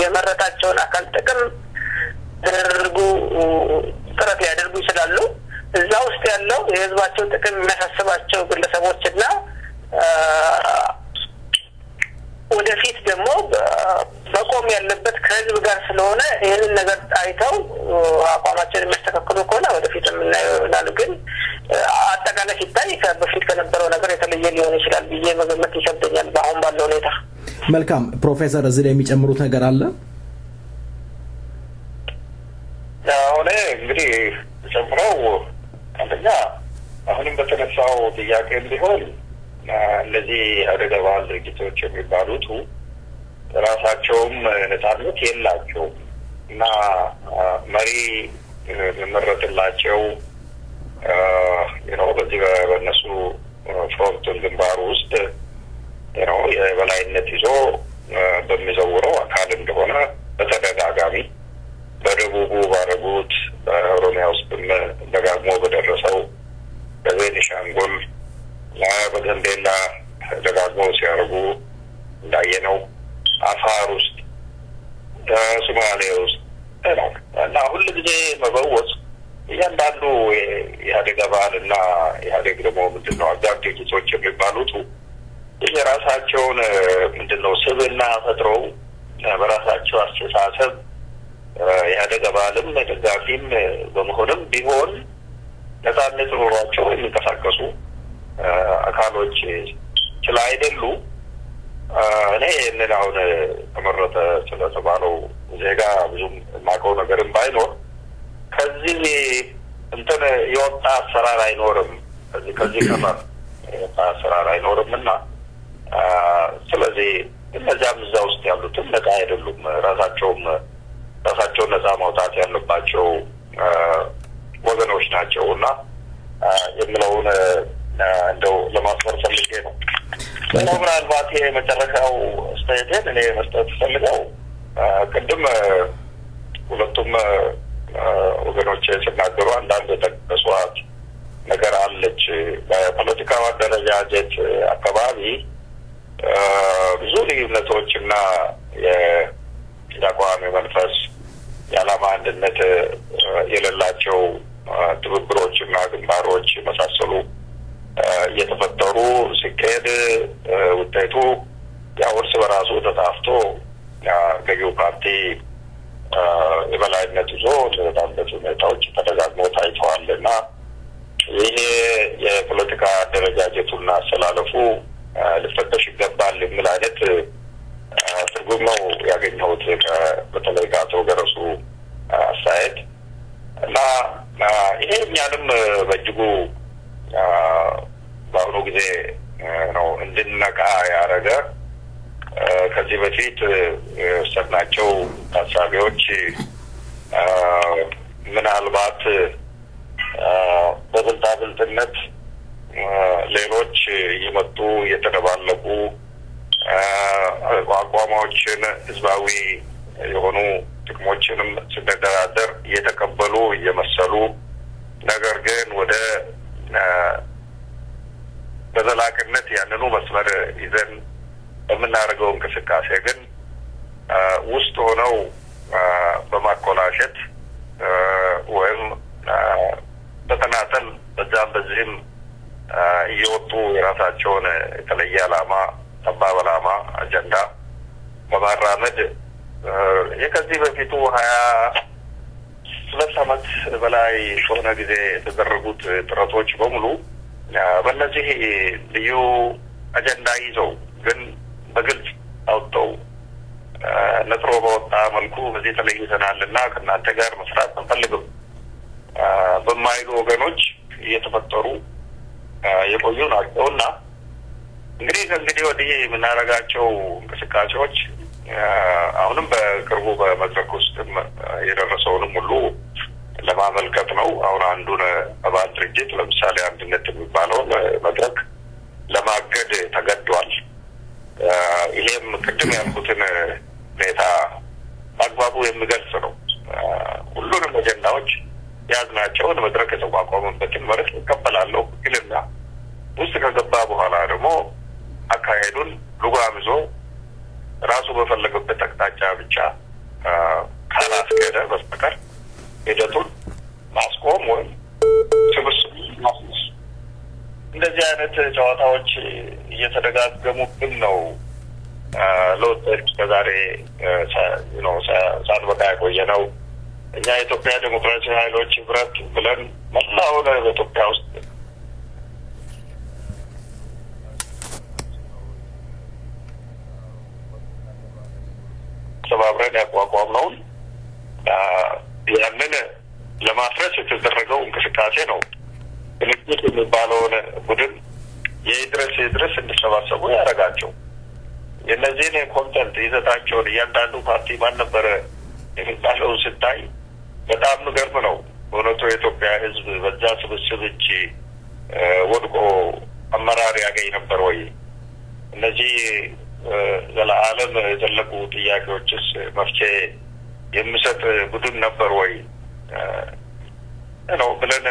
የመረጣቸውን አካል ጥቅም ያደርጉ ጥረት ያደርጉ ይችላሉ እዛ ውስጥ ያለው የህዝባቸው ጥቅም የሚያሳስባቸው ግለሰቦችና ወደፊት ደግሞ በቆም ያለበት ከህዝብ ጋር ስለሆነ ይሄንን ነገር አይተው አቋማቸውን የሚያስተካክሉ ከሆነ ወደፊት የምናየው ግን አጠቃላይ ሲታይ በፊት ከነበረው ነገር የተለየ ሊሆን ይችላል ብዬ መገመት ይከብደኛል በአሁን ባለው ሁኔታ መልካም ፕሮፌሰር እዚህ ላይ የሚጨምሩት ነገር አለ አሁን እንግዲህ ጨምረው አንደኛ አሁንም በተነሳው ጥያቄ ቢሆን እነዚህ አደጋ ድርጅቶች የሚባሉት ራሳቸውም ነፃነት የላቸውም እና መሪ መመረጥላቸው በዚህ በእነሱ ፍሮንቱን ግንባር ውስጥ የበላይነት ይዞ በሚዘውረው አካል እንደሆነ በተደጋጋሚ በደቡቡ ባረጉት በኦሮሚያ ውስጥ ደጋግሞ በደረሰው በቤኒሻንጉል በጋምቤላ ደጋግሞ ሲያርጉ እንዳየነው አፋር ውስጥ ሶማሌ ውስጥ እና ሁሉ ጊዜ መበወዝ እያንዳንዱ የኢህአዴግ አባልና ኢህአዴግ ደግሞ ምንድነው አጋር ድርጅቶች የሚባሉት የራሳቸውን ምንድነው ስብዕና ፈጥረው በራሳቸው አስተሳሰብ ኢህአዴግ አባልም ደጋፊም በመሆንም ቢሆን ነፃነት ኖሯቸው የሚንቀሳቀሱ አካሎች ስላይደሉ እኔ እነን አሁን ተመረጠ ስለተባለው ዜጋ ብዙም ማቀው ነገርም ባይኖር ከዚህ እንትን የወጣ አሰራር አይኖርም ከዚህ ከመር የወጣ አሰራር አይኖርምና ስለዚህ እነዚያም እዛ ውስጥ ያሉትም ነፃ አይደሉም ራሳቸውን ነፃ ማውጣት ያለባቸው ወገኖች ናቸውና የምለውን እንደው ለማስፈር ፈልጌ ነው ምናልባት የመጨረሻው አስተያየቴን እኔ መስጠት ፈልገው ቅድም ሁለቱም ወገኖች ሲናገሩ አንዳንድ ተቀሷት ነገር አለች በፖለቲካው አደረጃጀት አካባቢ ብዙ ልዩነቶችና የአቋም መንፈስ የዓላማ አንድነት የሌላቸው ትብብሮችና ግንባሮች መሳሰሉ እየተፈጠሩ ሲካሄድ ውጤቱ ያው እርስ በራሱ ተጣፍቶ ገዢው ፓርቲ የበላይነት ይዞ ለታበት ሁኔታዎች ተደጋግሞ ታይተዋልና ይሄ የፖለቲካ አደረጃጀቱና አሰላለፉ ሊፈተሽ ይገባል የሚል አይነት ትርጉም ነው ያገኘሁት በተለይ ከአቶ ገረሱ አስተያየት እና ይሄ እኛንም በእጅጉ በአሁኑ ጊዜ ነው እንድንነቃ ያደረገ ከዚህ በፊት የወሰድናቸው ታሳቢዎች ምናልባት በብልጣብልጥነት ሌሎች እየመጡ እየተደባለቁ አቋሞችን ህዝባዊ የሆኑ ጥቅሞችንም ሲደራደር እየተቀበሉ እየመሰሉ ነገር ግን ወደ በዘላቂነት ያንኑ መስመር ይዘን በምናደርገው እንቅስቃሴ ግን ውስጥ ሆነው በማኮላሸት ወይም በተናጠል በዛም በዚህም እየወጡ የራሳቸውን የተለየ ዓላማ ጠባብ ዓላማ አጀንዳ በማራመድ የከዚህ በፊቱ 22 ዓመት በላይ ሆነ ጊዜ የተደረጉት ጥረቶች በሙሉ በእነዚህ ልዩ አጀንዳ ይዘው ግን በግልጽ አውጥተው ነጥሮ በወጣ መልኩ በዚህ ተለይተናልና ከእናንተ ጋር መስራት አንፈልግም በማይሉ ወገኖች እየተፈጠሩ የቆዩ ናቸውና እንግዲህ ከእንግዲህ ወዲህ የምናደርጋቸው እንቅስቃሴዎች አሁንም በቅርቡ በመድረክ ውስጥ የደረሰውንም ሁሉ ለማመልከት ነው። አሁን አንዱን አባል ድርጅት ለምሳሌ አንድነት የሚባለውን መድረክ ለማገድ ተገዷል። ይሄም ቅድም ያልኩትን ሁኔታ በአግባቡ የሚገልጽ ነው። ሁሉንም አጀንዳዎች ያዝናቸውን መድረክ የተቋቋመበትን መርህ ይቀበላለሁ ግልና ውስጥ ከገባ በኋላ ደግሞ አካሄዱን ልጓም ይዞ ራሱ በፈለገበት አቅጣጫ ብቻ ካላስኬደ በስተቀር ሂደቱን ማስቆም ወይም ስብስብ ማፍረስ እንደዚህ አይነት ጨዋታዎች እየተደጋገሙብን ነው። ለውጥ ከዛሬ ሳንበቃ የቆየ ነው። እኛ የኢትዮጵያ ዴሞክራሲ ኃይሎች ህብረት ብለን መላውን በኢትዮጵያ ውስጥ ተባብረን ያቋቋምነውን ያንን ለማፍረስ የተደረገው እንቅስቃሴ ነው። ቅንጅት የሚባለውን ቡድን የድረስ እንዲሰባሰቡ ያደረጋቸው የእነዚህን ኮንተንት ይዘታቸውን እያንዳንዱ ፓርቲ ማን ነበረ የሚባለው ስታይ በጣም ገርም ነው። በእውነቱ የኢትዮጵያ ህዝብ በዛ ስብስብ እጅ ወድቆ አመራር ያገኝ ነበር ወይ? እነዚህ ለዓለም የዘለቁ ጥያቄዎችስ መፍትሄ የሚሰጥ ቡድን ነበር ወይ ነው ብለን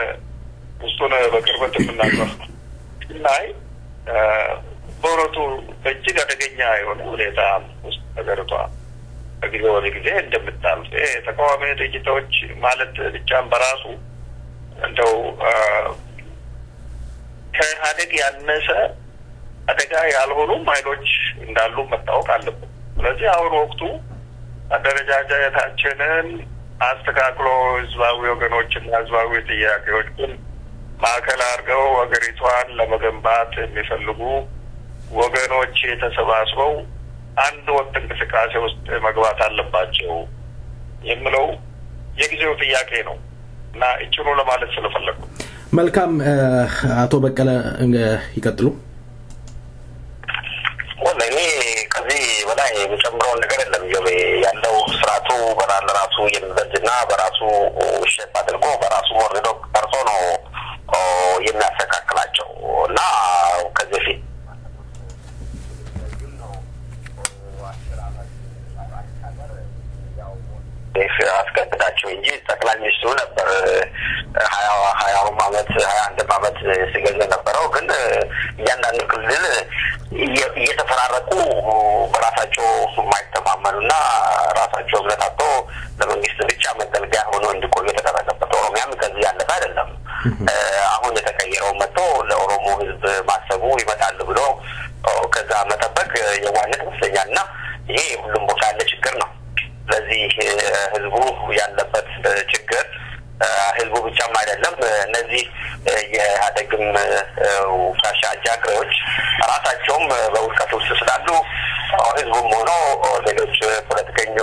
ውስጡን በቅርበት የምናውቀው ናይ በእውነቱ በእጅግ አደገኛ የሆነ ሁኔታ ውስጥ ተገርቷ ከጊዜ ወደ ጊዜ እንደምታልፍ ተቃዋሚ ድርጅቶች ማለት ብቻም በራሱ እንደው ከኢህአዴግ ያነሰ አደጋ ያልሆኑም ኃይሎች እንዳሉ መታወቅ አለበት። ስለዚህ አሁን ወቅቱ አደረጃጀታችንን አስተካክሎ ህዝባዊ ወገኖችና ህዝባዊ ጥያቄዎችን ማዕከል አድርገው ሀገሪቷን ለመገንባት የሚፈልጉ ወገኖች ተሰባስበው አንድ ወጥ እንቅስቃሴ ውስጥ መግባት አለባቸው የሚለው የጊዜው ጥያቄ ነው እና እጭኑ ለማለት ስለፈለኩ። መልካም አቶ በቀለ ይቀጥሉ። ወላሂ ከዚህ በላይ የሚጨምረው ነገር የለም። ያለው ስርዓቱ በራሱ የሚበጅና በራሱ ሼፕ አድርጎ በራሱ ወርዶ ቀርጾ ነው የሚያስተካክላቸው እና ከዚህ ፊት አስከትዳቸው እንጂ ጠቅላይ ሚኒስትሩ ነበር 21 ዓመት ሲገዛ ነበረው። ግን እያንዳንዱ ክልል እየተፈራረቁ በራሳቸው የማይተማመኑና ራሳቸው እምነታቶ ለመንግስት ብቻ መገልገያ ሆኖ እንዲቆዩ የተደረገበት ኦሮሚያም ከዚህ ያለፈ አይደለም። አሁን የተቀየረው መጥቶ ለኦሮሞ ህዝብ ሌሎች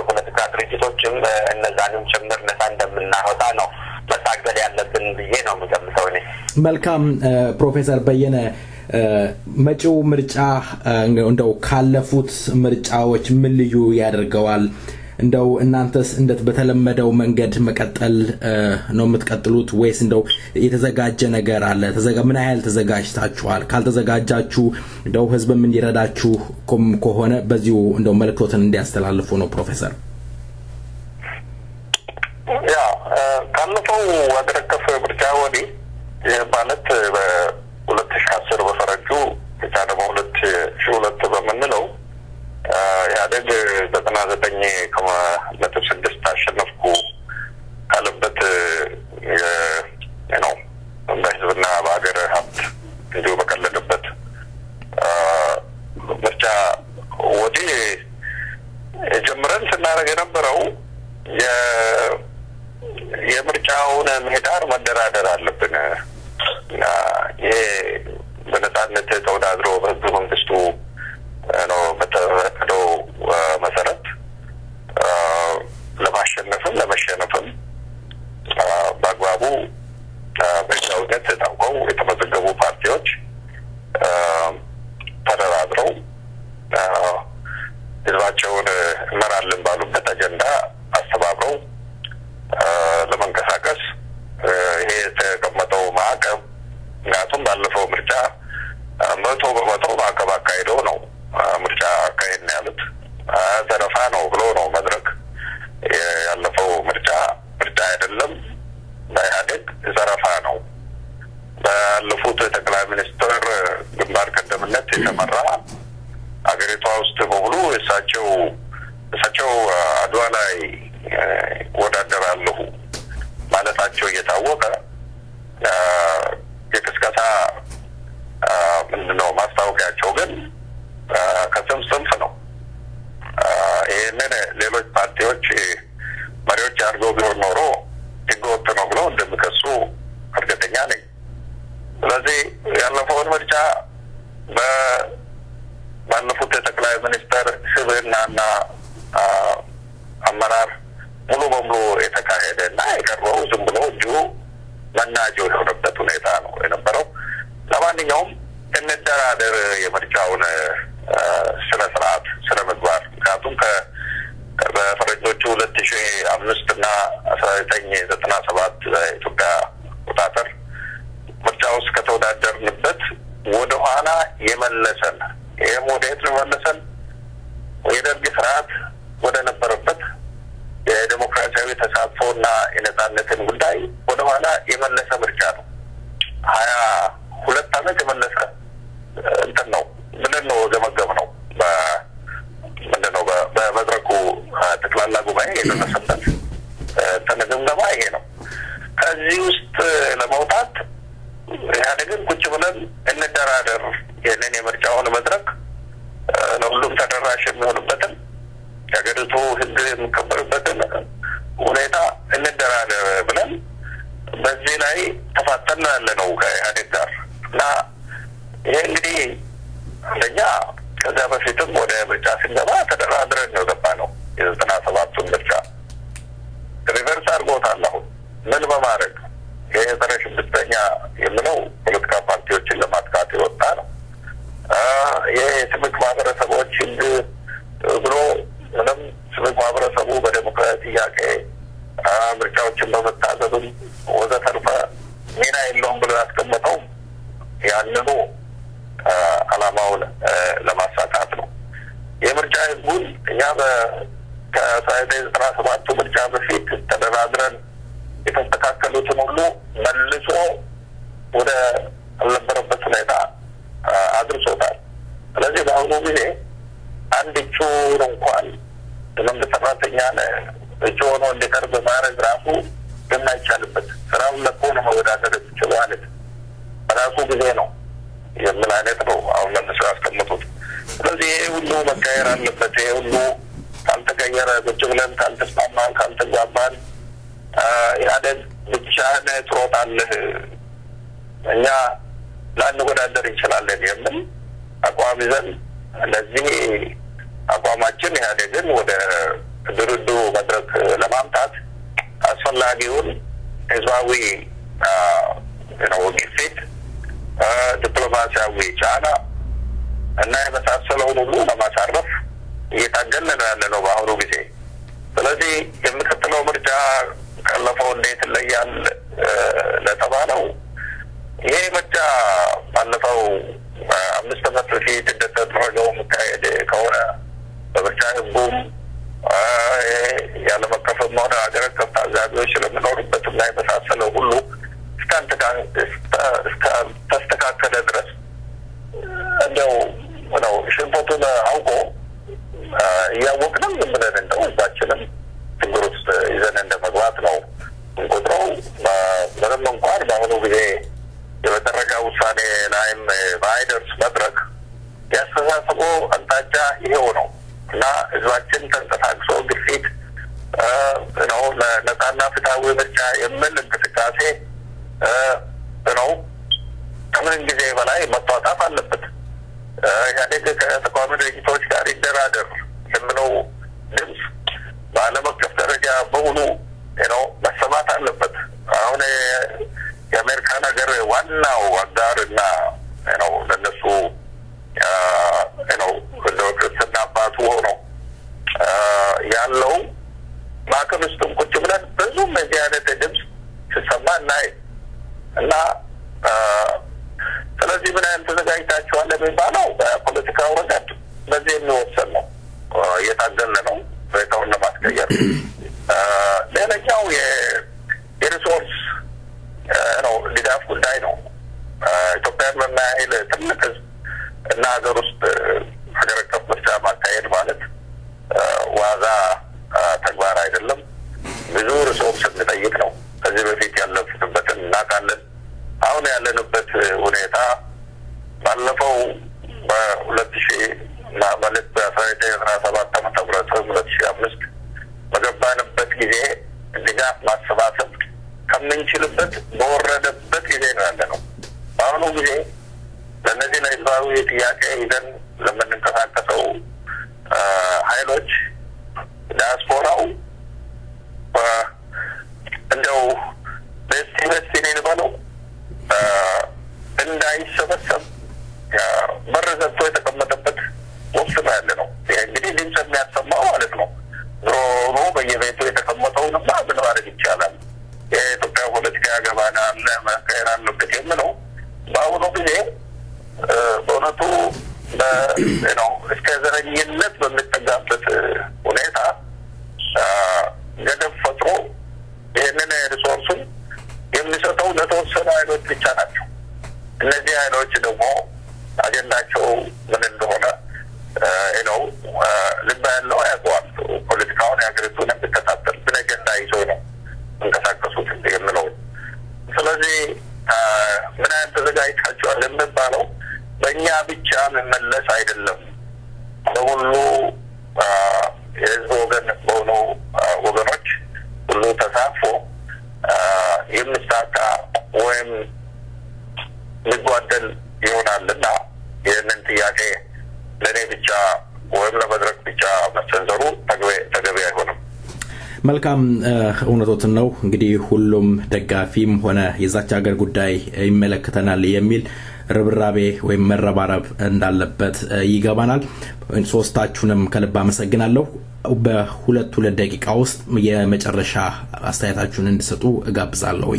ፖለቲካ ድርጅቶችም እነዛንም ጭምር ነፃ እንደምናወጣ ነው መታገል ያለብን ብዬ ነው የምገምተው እኔ። መልካም ፕሮፌሰር በየነ መጪው ምርጫ እንደው ካለፉት ምርጫዎች ምን ልዩ ያደርገዋል? እንደው እናንተስ እንዴት በተለመደው መንገድ መቀጠል ነው የምትቀጥሉት ወይስ እንደው የተዘጋጀ ነገር አለ? ምን ያህል ተዘጋጅታችኋል? ካልተዘጋጃችሁ እንደው ህዝብ ምን ይረዳችሁ ከሆነ በዚሁ እንደው መልእክቶትን እንዲያስተላልፉ ነው ፕሮፌሰር። ያ ካለፈው ሀገር አቀፍ ምርጫ ወዲህ ማለት በ2010 በፈረንጁ ብቻ ደግሞ 2002 በምንለው ያደግ 99.6 አሸነፍኩ ካለበት ነው በህዝብና በሀገር ሀብት እንዲሁ በቀለደበት ምርጫ ወዲህ ጀምረን ስናደርግ የነበረው የምርጫውን ምህዳር መደራደር አለብን። ይሄ በነጻነት ተወዳድሮ በህዝብ መንግስቱ ነው በተፈቀደው መሰረት ለማሸነፍም ለመሸነፍም በአግባቡ በህጋዊነት ታውቀው የተመዘገቡ ፓርቲዎች ተደራድረው ህዝባቸውን እመራለን ባሉበት አጀንዳ አስተባብረው ለመንቀሳቀስ ይሄ የተቀመጠው ማዕቀብ ምክንያቱም ባለፈው ምርጫ 100% ማዕቀብ አካሂደው ነው ምርጫ አካሄድ ነው ያሉት። ዘረፋ ነው ብሎ ነው መድረክ ያለፈው ምርጫ አይደለም በኢህአዴግ ዘረፋ ነው። ባለፉት ጠቅላይ ሚኒስትር ግንባር ቀደምነት የተመራ አገሪቷ ውስጥ በሙሉ እሳቸው አድዋ ላይ ወዳደራለሁ ማለታቸው እየታወቀ የቅስቀሳ ምንድነው ማስታወቂያቸው ግን ከስም ነው። ይህንን ሌሎች ፓርቲዎች መሪዎች አድርገው ቢሆን ኖሮ ህገወጥ ነው ብለው እንደሚከሱ እርግጠኛ ነኝ። ስለዚህ ያለፈውን ምርጫ ባለፉት ጠቅላይ ሚኒስትር ስብዕናና አመራር ሙሉ በሙሉ የተካሄደና የቀረው ዝም ብሎ እንዲሁ መናጆ የሆነበት ሁኔታ ነው የነበረው። ለማንኛውም እንደራደር የምርጫውን ስነ ስርዓት ስነ ምግባር ምክንያቱም በፈረንጆቹ 2005 እና 1997 በኢትዮጵያ ቁጥጥር ምርጫ ውስጥ ከተወዳደርንበት ወደ ኋላ የመለሰን ይሄ ሞዴል የመለሰን የደርግ ስርዓት ወደ ነበረበት የዲሞክራሲያዊ ተሳትፎና የነጻነትን ጉዳይ ወደ ኋላ የመለሰ ምርጫ ነው። 22 ዓመት የመለሰ እንትን ነው ብለን ነው ገመገምነው። ምንድነው በመድረኩ ጠቅላላ ጉባኤ የደረሰበት ተነገምገማ ይሄ ነው። ከዚህ ውስጥ ለመውጣት ኢህአዴግን ቁጭ ብለን እንደራደር የኔን የምርጫውን መድረክ ለሁሉም ተደራሽ የሚሆንበትን የሀገሪቱ ህግ የሚከበርበትን ሁኔታ እንደራደር ብለን በዚህ ላይ ተፋጠን ያለ ነው ከኢህአዴግ ጋር እና ይሄ እንግዲህ አንደኛ ከዛ በፊትም ወደ ምርጫ ስንገባ ተደራድረን ነው የገባነው። የ97ቱን ምርጫ ሪቨርስ አድርጎታል። አሁን ምን በማድረግ ይሄ ጸረ ሽብርተኛ የምለው ፖለቲካ ፓርቲዎችን ለማጥቃት የወጣ ነው። ይሄ የሲቪክ ማህበረሰቦች ህግ ብሎ ምንም ሲቪክ ማህበረሰቡ በዴሞክራሲ ጥያቄ ምርጫዎችን በመታዘብም ወዘተርፈ ሚና የለውም ብሎ ያስቀመጠው ያንኑ አላማውን ለማሳካት ነው። የምርጫ ህጉን እኛ ከ1997 ምርጫ በፊት ተደራድረን የተስተካከሉትን ሁሉ መልሶ ወደ አልነበረበት ሁኔታ አድርሶታል። ስለዚህ በአሁኑ ጊዜ አንድ እጩ እንኳን የመንግስት ሰራተኛን እጩ ሆኖ እንዲቀርብ ማድረግ ራሱ የማይቻልበት ስራውን ለቆ ነው መወዳደር የሚችለው ማለት በራሱ ጊዜ ነው የሚል አይነት ነው አሁን መልሶ ያስቀምጡት። ስለዚህ ይሄ ሁሉ መቀየር አለበት። ይሄ ሁሉ ካልተቀየረ ቁጭ ብለን ካልተስማማን ካልተግባባን ኢህአዴግ ብቻህን ትሮጣለህ እኛ ላንወዳደር እንችላለን የሚል አቋም ይዘን ለዚህ አቋማችን ኢህአዴግን ወደ ድርድሩ መድረክ ለማምጣት አስፈላጊውን ህዝባዊ ግፊት፣ ዲፕሎማሲያዊ ጫና እና የመሳሰለውን ሁሉ ለማሳረፍ እየታገልን ነው ያለነው በአሁኑ ጊዜ። ስለዚህ የሚቀጥለው ምርጫ ካለፈው እንዴት ይለያል ለተባለው ይሄ ምርጫ ባለፈው 5 ዓመት በፊት እንደተደረገው መካሄድ ከሆነ በምርጫ ህጉም ያለ መከፈል ሆነ ሀገር አቀፍ ታዛቢዎች ስለሚኖሩበት እና የመሳሰለው ሁሉ እስካልተስተካከለ ድረስ እንደው ነው ሽንፈቱን አውቆ እያወቅንም ብለን እንደው ህዝባችንም ችግር ውስጥ ይዘን እንደመግባት ነው እንቆጥረው። ምንም እንኳን በአሁኑ ጊዜ የመጨረሻ ውሳኔ ላይም ባይደርስ መድረክ ያስተሳሰቡ አቅጣጫ ይሄው ነው እና ህዝባችን ተንቀሳቅሶ ግፊት ነው ለነጻና ፍትሃዊ ምርጫ የሚል እንቅስቃሴ ነው ከምን ጊዜ በላይ መጣጣፍ አለበት። ኢህአዴግ ከተቃዋሚ ድርጅቶች ጋር ይደራደር የሚለው ድምፅ በዓለም አቀፍ ደረጃ በሙሉ ነው መሰማት አለበት። አሁን የአሜሪካን ሀገር ዋናው አጋርና ነው ለነሱ ነው ክርስትና አባቱ ሆነው ያለው ማዕከል ውስጥም ቁጭ ብለን ብዙም የዚህ አይነት ድምፅ ሲሰማ እናይ እና ስለዚህ ምን አይነት ተዘጋጅታችኋል የሚባለው በፖለቲካው ረገድ በዚህ የሚወሰን ነው። እየታገልን ነው ሁኔታውን ለማስቀየር። ሌላኛው የሪሶርስ ነው ድጋፍ ጉዳይ ነው። ኢትዮጵያን በማያህል ትልቅ ህዝብ እና ሀገር ውስጥ ሀገር አቀፍ ምርጫ ማካሄድ ማለት ዋዛ ተግባር አይደለም። ብዙ ሪሶርስ የሚጠይቅ ነው። ከዚህ በፊት ያለፍንበትን እናውቃለን። አሁን ያለንበት ሁኔታ ባለፈው በ1917 ዓመተ ምህረት 2005 በገባንበት ጊዜ ድጋፍ ማሰባሰብ ከምንችልበት በወረደበት ጊዜ ነው ያለነው። በአሁኑ ጊዜ ለእነዚህ ለህዝባዊ ጥያቄ ይዘን ለምንንቀሳቀሰው ኃይሎች ዲያስፖራው እንደው በስቲኔ በለው እንዳይሰበሰብ በር ዘግቶ የተቀመጠበት ወቅት ነው ያለ ነው። ይሄ እንግዲህ ድምፅ የሚያሰማው ማለት ነው። ድሮ በየቤቱ የተቀመጠውንማ ምን ማድረግ ይቻላል? የኢትዮጵያ ፖለቲካ ያገባናል መቀየር አለበት የምለው በአሁኑ ጊዜ በእውነቱ ነው እስከ ዘረኝነት በሚጠጋበት ሁኔታ ገደብ ፈጥሮ ይህንን ሪሶርሱን የሚሰጠው ለተወሰኑ ኃይሎች ብቻ ናቸው። እነዚህ ኃይሎች ደግሞ አጀንዳቸው ምን እንደሆነ ነው ልብ ያለው ያውቀዋል። ፖለቲካውን የሀገሪቱን የሚከታተል ምን አጀንዳ ይዞ ነው እንቀሳቀሱት የምለው። ስለዚህ ምን አይነት ተዘጋጅታችኋል የሚባለው በእኛ ብቻ መመለስ አይደለም። በሁሉ የህዝብ ወገን በሆኑ ወገኖች ሁሉ ተሳትፎ የሚሳካ ወይም ሊጓደል ይሆናልና ይህንን ጥያቄ ለእኔ ብቻ ወይም ለመድረክ ብቻ መሰንዘሩ ተገቢ አይሆንም። መልካም እውነቶትን ነው። እንግዲህ ሁሉም ደጋፊም ሆነ የዛች ሀገር ጉዳይ ይመለከተናል የሚል ርብራቤ ወይም መረባረብ እንዳለበት ይገባናል። ሶስታችሁንም ከልብ አመሰግናለሁ። በሁለት ደቂቃ ውስጥ የመጨረሻ አስተያየታችሁን እንድሰጡ እጋብዛለሁ።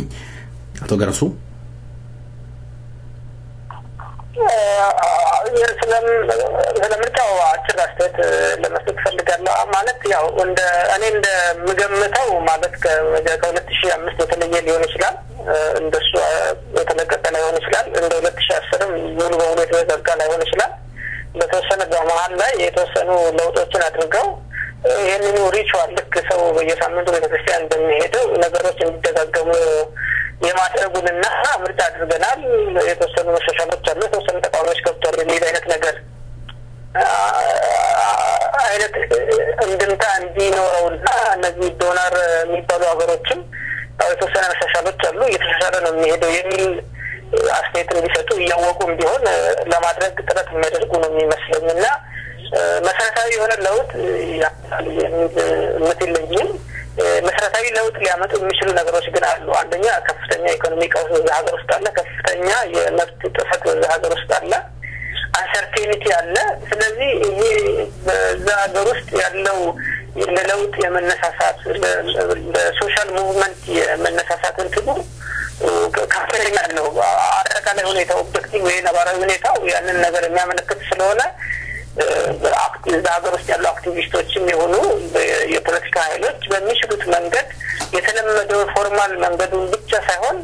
አቶ ገረሱ ስለምርጫው አጭር አስተያየት ለመስጠት ፈልጋለሁ። ማለት ያው እኔ እንደምገምተው ማለት ከ2005 የተለየ ሊሆን ይችላል፣ እንደሱ የተለቀቀ ላይሆን ይችላል፣ እንደ 2010 ሙሉ በሙሉ የተዘጋ ላይሆን ይችላል። በተወሰነ በመሀል ላይ የተወሰኑ ለውጦችን አድርገው ይህንኑ ሪቹዋል ልክ ሰው በየሳምንቱ ቤተክርስቲያን እንደሚሄደው ነገሮች እንዲደጋገሙ የማድረጉንና ምርጫ አድርገናል፣ የተወሰኑ መሻሻሎች አሉ፣ የተወሰኑ ተቃዋሚዎች ገብተዋል የሚል አይነት ነገር አይነት እንድምታ እንዲኖረውና እነዚህ ዶናር የሚባሉ ሀገሮችም የተወሰነ መሻሻሎች አሉ፣ እየተሻሻለ ነው የሚሄደው የሚል አስተያየት እንዲሰጡ እያወቁም ቢሆን ለማድረግ ጥረት የሚያደርጉ ነው የሚመስለኝና መሰረታዊ የሆነ ለውጥ የምትለኝም መሰረታዊ ለውጥ ሊያመጡ የሚችሉ ነገሮች ግን አሉ። አንደኛ ከፍተኛ ኢኮኖሚ ቀውስ በሀገር ውስጥ አለ። ከፍተኛ የመብት ጥሰት በሀገር ውስጥ አለ። አንሰርቴኒቲ አለ። ስለዚህ ይሄ በዛ ሀገር ውስጥ ያለው ለለውጥ የመነሳሳት ለሶሻል ሙቭመንት የመነሳሳት እንትኑ ከፍተኛ ነው። አጠቃላይ ሁኔታው ኦብጀክቲቭ ወይ ነባራዊ ሁኔታው ያንን ነገር የሚያመለክት ስለሆነ በሀገር ውስጥ ያሉ አክቲቪስቶችም የሆኑ የፖለቲካ ኃይሎች በሚችሉት መንገድ የተለመደው ፎርማል መንገዱን ብቻ ሳይሆን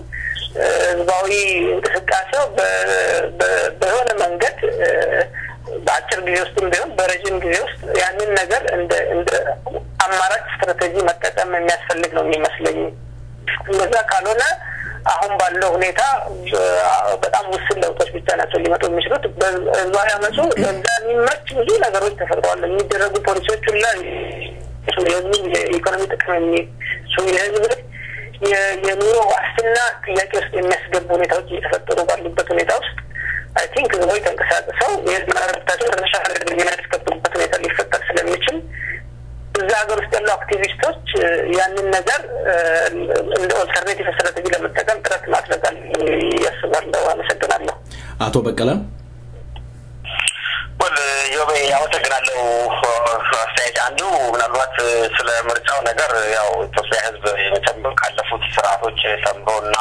ህዝባዊ እንቅስቃሴው በሆነ መንገድ በአጭር ጊዜ ውስጥም ቢሆን በረጅም ጊዜ ውስጥ ያንን ነገር እንደ አማራጭ ስትራቴጂ መጠቀም የሚያስፈልግ ነው የሚመስለኝ። እንደዛ ካልሆነ አሁን ባለው ሁኔታ በጣም ውስን ለውጦች ብቻ ናቸው ሊመጡ የሚችሉት። በዛው ያመጡ እንደሚመች ብዙ ነገሮች ተፈጥረዋል። የሚደረጉ ፖሊሲዎች ሁሉ የህዝብ የኢኮኖሚ ጥቅም የህዝብ የኑሮ ዋስትና ጥያቄ ውስጥ የሚያስገቡ ሁኔታዎች እየተፈጠሩ ባሉበት ሁኔታ ውስጥ አይ ቲንክ ህዝቦች ተንቀሳቅሰው የህዝብ መብታቸው ተሻለ የሚያስከብሩበት ሁኔታ ሊፈጠር ስለሚችል እዛ ሀገር ውስጥ ያሉ አክቲቪስቶች ያንን ነገር እንደ ኦልተርኔቲቭ ስትራቴጂ ለመጠቀም ጥረት ማድረግ ያስባለሁ። አመሰግናለሁ። አቶ በቀለ ዮቤ ያወተግናለሁ። አስተያየት አንዱ ምናልባት ስለ ምርጫው ነገር ያው ኢትዮጵያ ህዝብ የመጨመር ካለፉት ስርዓቶች ተምሮና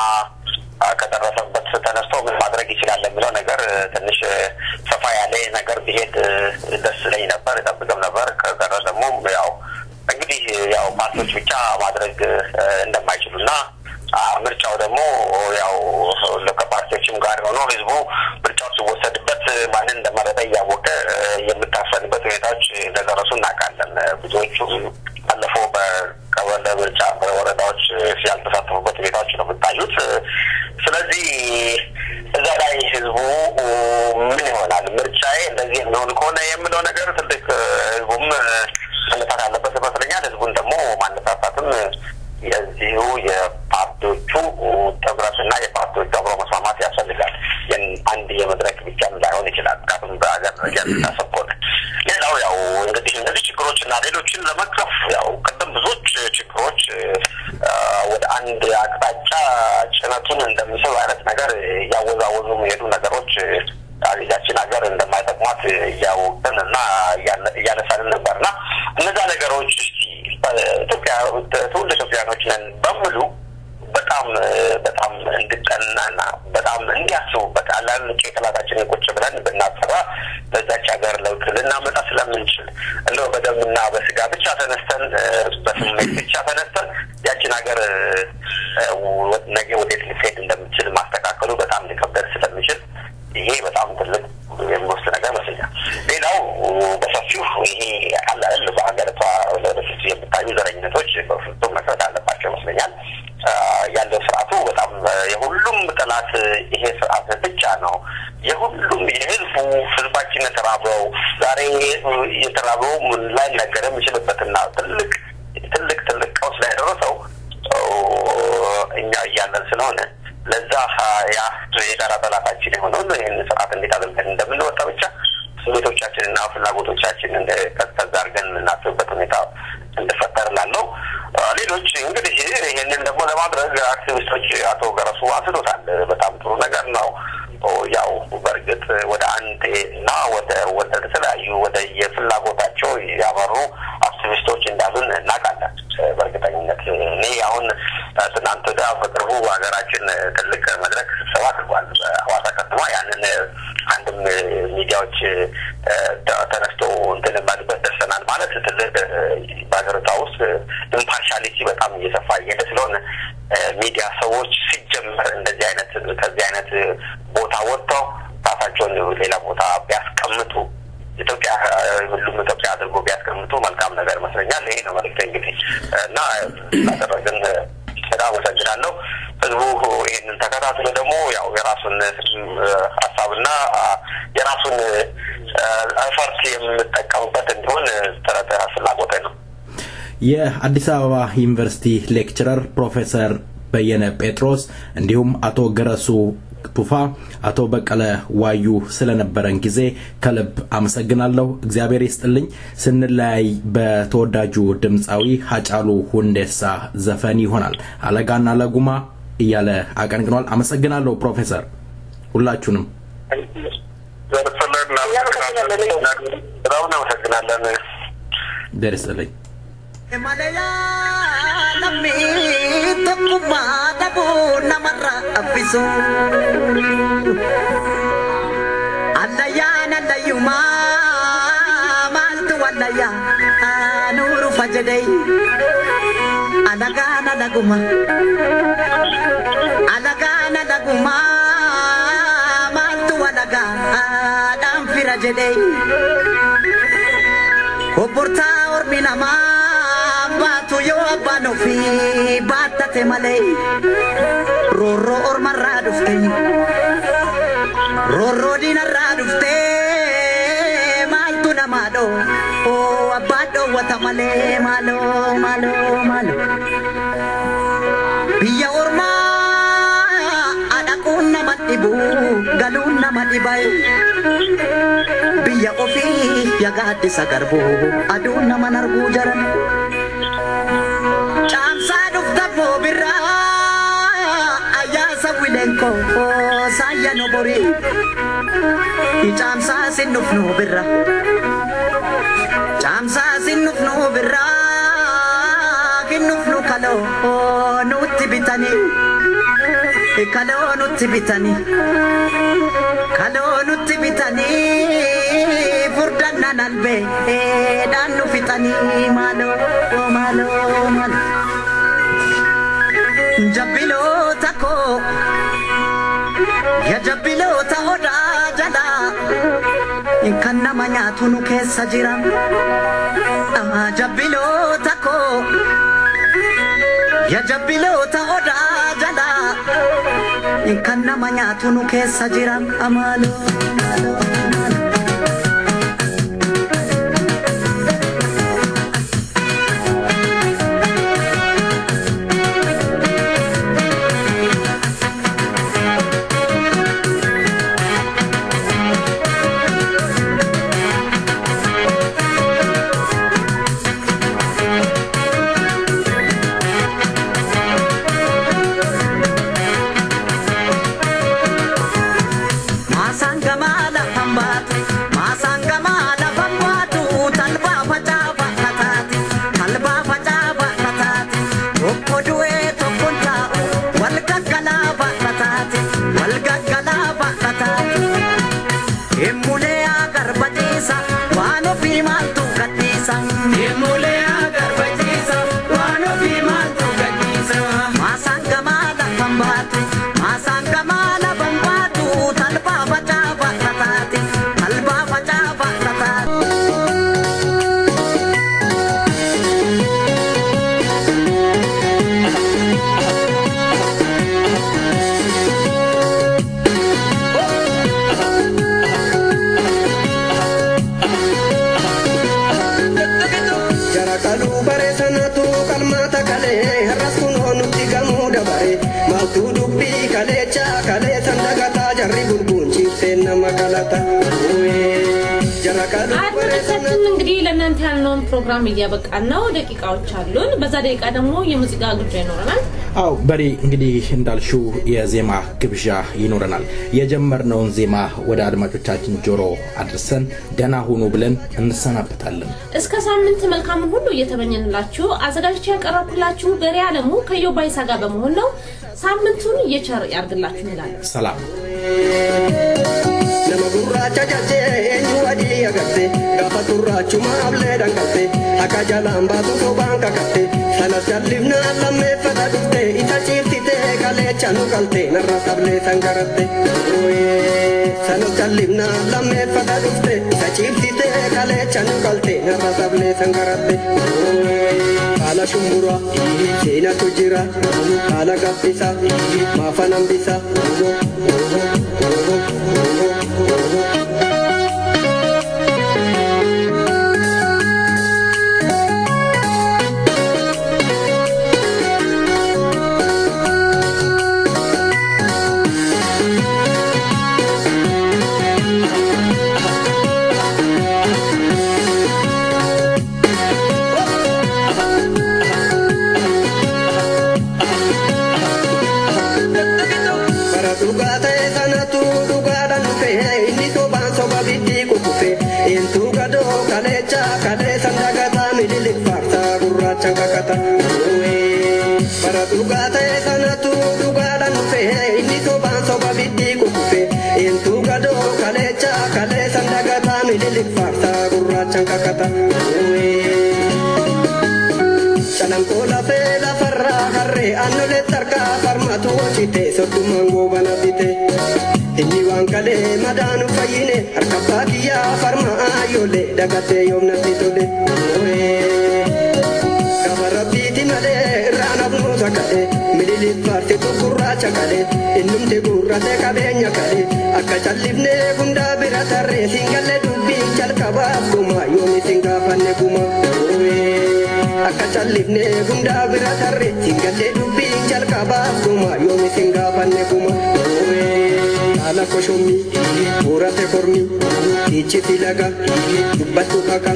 ከደረሰበት ተነስቶ ምን ማድረግ ይችላል የሚለው ነገር ትንሽ ሰፋ ያለ ነገር ቢሄድ ደስ ይለኝ ነበር፣ እጠብቅም ነበር። ከዛ ደግሞ ያው እንግዲህ ያው ፓርቲዎች ብቻ ማድረግ እንደማይችሉና ምርጫው ደግሞ ያው ከፓርቲዎችም ጋር ሆኖ ህዝቡ ምርጫው ሲወሰድበት ማንን እንደመረጠ እያወቀ የምታፈንበት ሁኔታዎች እንደደረሱ እናውቃለን። ብዙዎቹ ባለፈው በቀበሌ ምርጫ በወረዳዎች ያልተሳተፉበት ሁኔታዎች ነው የምታዩት። ስለዚህ እዛ ላይ ህዝቡ ምን ይሆናል ምርጫዬ እንደዚህ ነው ከሆነ የሚለው ነገር ትልቅ ህዝቡም መነሳት አለበት ይመስለኛል። ህዝቡን ደግሞ ማነሳሳትም የዚሁ የፓርቲዎቹ ጥምረትና የፓርቲዎቹ አብሮ መስማማት ያስፈልጋል። አንድ የመድረክ ብቻ ላይሆን ይችላል። ምክንያቱም በሀገር ደረጃ የሚታሰብኮነ ሌላው ያው እንግዲህ እነዚህ ችግሮችና ሌሎችን ለመቅረፍ ያው ቅድም ብዙዎች ችግሮች ወደ አንድ አቅጣጫ ጭነቱን እንደሚስብ አይነት ነገር እያወዛወዙ የሚሄዱ ነገሮች ያችን ሀገር እንደማይጠቅሟት እያወቅን እና እያነሳንን ነበርና እነዛ ነገሮች ኢትዮጵያ ትውልደ ኢትዮጵያኖች ነን በሙሉ በጣም እንድጠናና በጣም እንዲያስቡበት አላን ጭንቅላታችን ቁጭ ብለን ብናሰራ በዛች ሀገር ለውጥ ልናመጣ ስለምንችል እንደው በደምና በስጋ ብቻ ተነስተን በስሜት ብቻ ተነስተን ያችን ሀገር ነገ ወዴት ልትሄድ እንደምትችል ማስተካከሉ በጣም ሊከብደን ስለሚችል ይሄ በጣም ትልቅ የሚወስድ ነገር መስለኛል። ሌላው በሰፊው ይሄ አላል በሀገሪቷ ለወደፊት የሚታዩ ዘረኝነቶች በፍጹም መቅረት አለባቸው መስለኛል። ያለው ስርዓቱ በጣም የሁሉም ጠላት ይሄ ስርዓት ብቻ ነው። የሁሉም ህዝባችን ተራበው ዛሬ የተራበው ምን ላይ ነገር የሚችልበትና ትልቅ ቀውስ ላይ ደረሰው እኛ እያለን ስለሆነ ለዛ ያ የጋራ ጠላታችን የሆነው ይሄን ስርዓት እንዴት አድርገን እንደምንወጣ ብቻ ስሜቶቻችንና ፍላጎቶቻችንን ከዛ አድርገን እናስብበት ሁኔታ እንደፈጠርላለው። ሌሎች እንግዲህ ይሄንን ደግሞ ለማድረግ አክቲቪስቶች አቶ ገረሱ አንስቶታል። በጣም ጥሩ ነገር ነው። ያው በእርግጥ ወደ አንድ እና ወደ ተለያዩ ወደ የፍላጎታቸው ያበሩ አክቲቪስቶች እንዳሉን እናውቃለን። በእርግጠኝነት እኔ አሁን ትናንት ጋር በቅርቡ ሀገራችን ትልቅ መድረክ ስብሰባ አድርጓል በሐዋሳ ከተማ። ያንን አንድም ሚዲያዎች ተነስቶ እንትን ባሉበት ደርሰናል ማለት ትልቅ በሀገሪቷ ውስጥ ኢምፓርሻሊቲ በጣም እየሰፋ እየሄደ ስለሆነ ሚዲያ ሰዎች ሲጀመር እንደዚህ አይነት ቦታ ወጥተው ራሳቸውን ሌላ ቦታ ቢያስቀምጡ ኢትዮጵያ ሁሉም ኢትዮጵያ አድርጎ ቢያስቀምጡ መልካም ነገር መስለኛል። ይሄ ነው መልእክቴ እንግዲህ እና ታደረግን በጣም ወሰጅናለሁ። ህዝቡ ይሄንን ተከታትሎ ደግሞ ያው የራሱን ሀሳብና የራሱን አፈርት የምንጠቀምበት እንዲሆን ጥረት ፍላጎቴ ነው። የአዲስ አበባ ዩኒቨርሲቲ ሌክቸረር ፕሮፌሰር በየነ ጴጥሮስ እንዲሁም አቶ ገረሱ ቱፋ አቶ በቀለ ዋዩ ስለነበረን ጊዜ ከልብ አመሰግናለሁ እግዚአብሔር ይስጥልኝ ስንላይ በተወዳጁ ድምጻዊ ሀጫሉ ሁንዴሳ ዘፈን ይሆናል አለጋና ለጉማ እያለ አቀንቅኗል አመሰግናለሁ ፕሮፌሰር ሁላችሁንም ደርሰለኝ Malaya nami tukuma dabu namara abisu Alaya nalayuma maltu alaya nuru fajadai Alaga nalaguma maltu alaga adam firajadai Oporta orminama Batu yo abano fi batate malay Roro or maradufte Roro dina radufte Maltu namado O abado watamale malo Biya orma Adakun naman ibu Galun naman ibay Biya ofi Yagati sa garbo Adun naman argu jaran Bobira ayasa wilenko saya no bori icamsa sinuf no birra camsa sinuf no birra kinuf no kalo nutti bitani furdanna nalbe danu fitani malo Jabilo tako ya jabilo tahoda jala inkanna manya tunu kessa jiram jabilo tako ya jabilo tahoda jala inkanna manya tunu kessa jiram amalo ፕሮግራም እያበቃን ነው ደቂቃዎች አሉን በዛ ደቂቃ ደግሞ የሙዚቃ ጉዳይ ይኖረናል አው በሪ እንግዲህ እንዳልሽው የዜማ ግብዣ ይኖረናል የጀመርነውን ዜማ ወደ አድማጮቻችን ጆሮ አድርሰን ደና ሆኖ ብለን እንሰናበታለን እስከ ሳምንት መልካም ሁሉ እየተመኘንላችሁ አዘጋጅቼ ያቀርብኩላችሁ በሪያ አለሙ ከዮባይሳ ጋር በመሆን ነው ሳምንቱን የቸር ያርግላችሁ እንላለን ሰላም Namagurracha jaje enyu adi agate gafaturrachu maable dangate akajalam batu so banka kate sanas jalivna lamme fada dufte itachirtite kale chanu kalte narrasable sangarate oye sanas jalivna lamme fada dufte itachirtite kale chanu kalte narrasable sangarate oye ala shumura sena tujira ala gafisa mafanam bisa gurraacha kakata bara dhugaa ta'e sanatu dhugaadhaan dhufe inni sobaan soba biddii kukufe eentu gadoo kaleecha kaleessan dagataa mililik faarsaa gurraacha kakata Calanqoo lafee lafarraa harree aannolee tarkaa farmatu hojjite soddumaan goobana bite inni waan kalee madaanu fayyine harka baakiyyaa farma aayoolee dagatee yoomnatti tole gaba rabbiiti malee irraa nafnuu sakale mililik faarsitu gurraacha kale innumti gurrate qabeenya kale akka callifnee hundaa bira tarree singalle dubbiin jalqabaaf guma yoomi singaafanne guma akka callifne hundaa bira tarree singalle dubbiin jalqabaaf guma yoomi singaafanne guma haala koshommi buurate kormi ichiti laga dubbattu kaka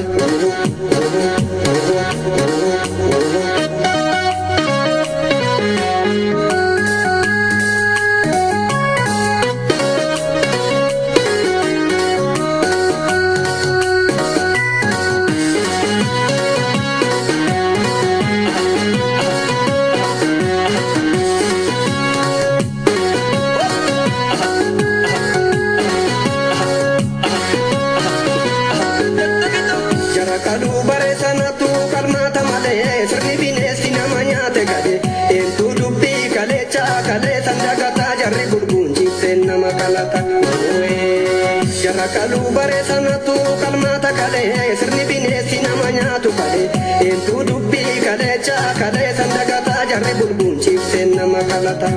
Jarakalu bare sanatu kalmata kale sirni binesi nama nyaatu kale entu dubbi kale cha kale sandagata jarri bulbun chiften nama kalata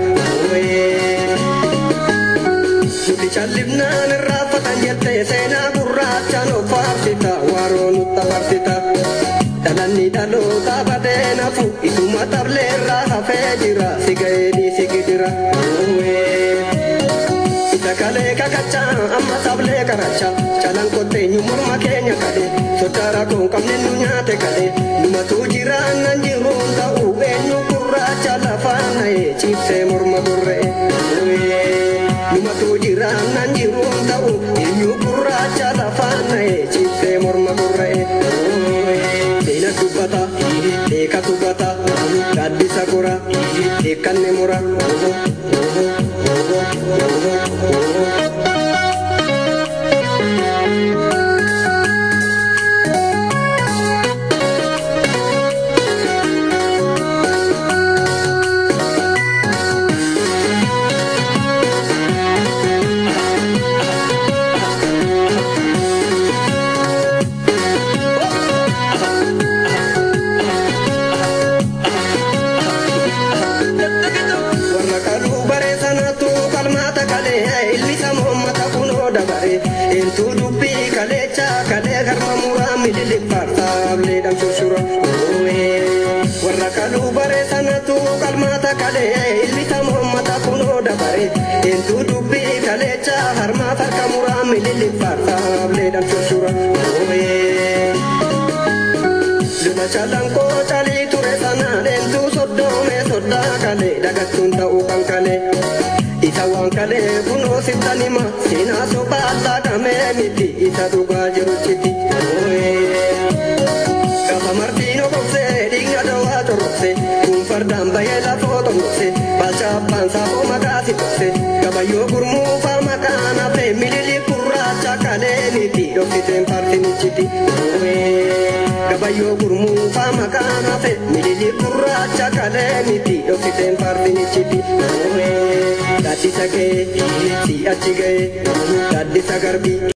Suti chalibna nirrafatan jette sena gurracha no farsita waronu tafarsita Dalani dalo tabate nafu isuma table raha fejira sigaeni sigidira Kale kakacha amma sable karacha chalan kote nyumur makenya kale sotara ko kamne nunyate kale numa tujira nanjirun ta ubenyu kurracha la fana e chipse murma durre numa tujira nanjirun ta ubenyu kurracha la fana e chipse murma durre dena dubata deka tubata gaddi sakura dekanne mura mililik farta bledam susura warra kalu bare sanatu kalmata kale ilmita muhammad kuno dabare entu dubbi kale cha harma farka mura mililik farta bledam susura luna chalang ko chali ture sana entu soddo me sodda kale dagatun ta ukan kale Itawang kale kuno sitanima sina soba Allah kame miti ita duga jeruchiti Kapa martino kokse dinga doa torokse Kumfardam bayela foto nokse Baca pansa o magasi kokse Kapa yo gurmu farmakana fe milili kurracha kale miti Doksiten parti nichiti Kapa yo gurmu farmakana fe milili kurracha kale miti Doksiten parti nichiti Dati sake, si achi gaye, dadi sagarbi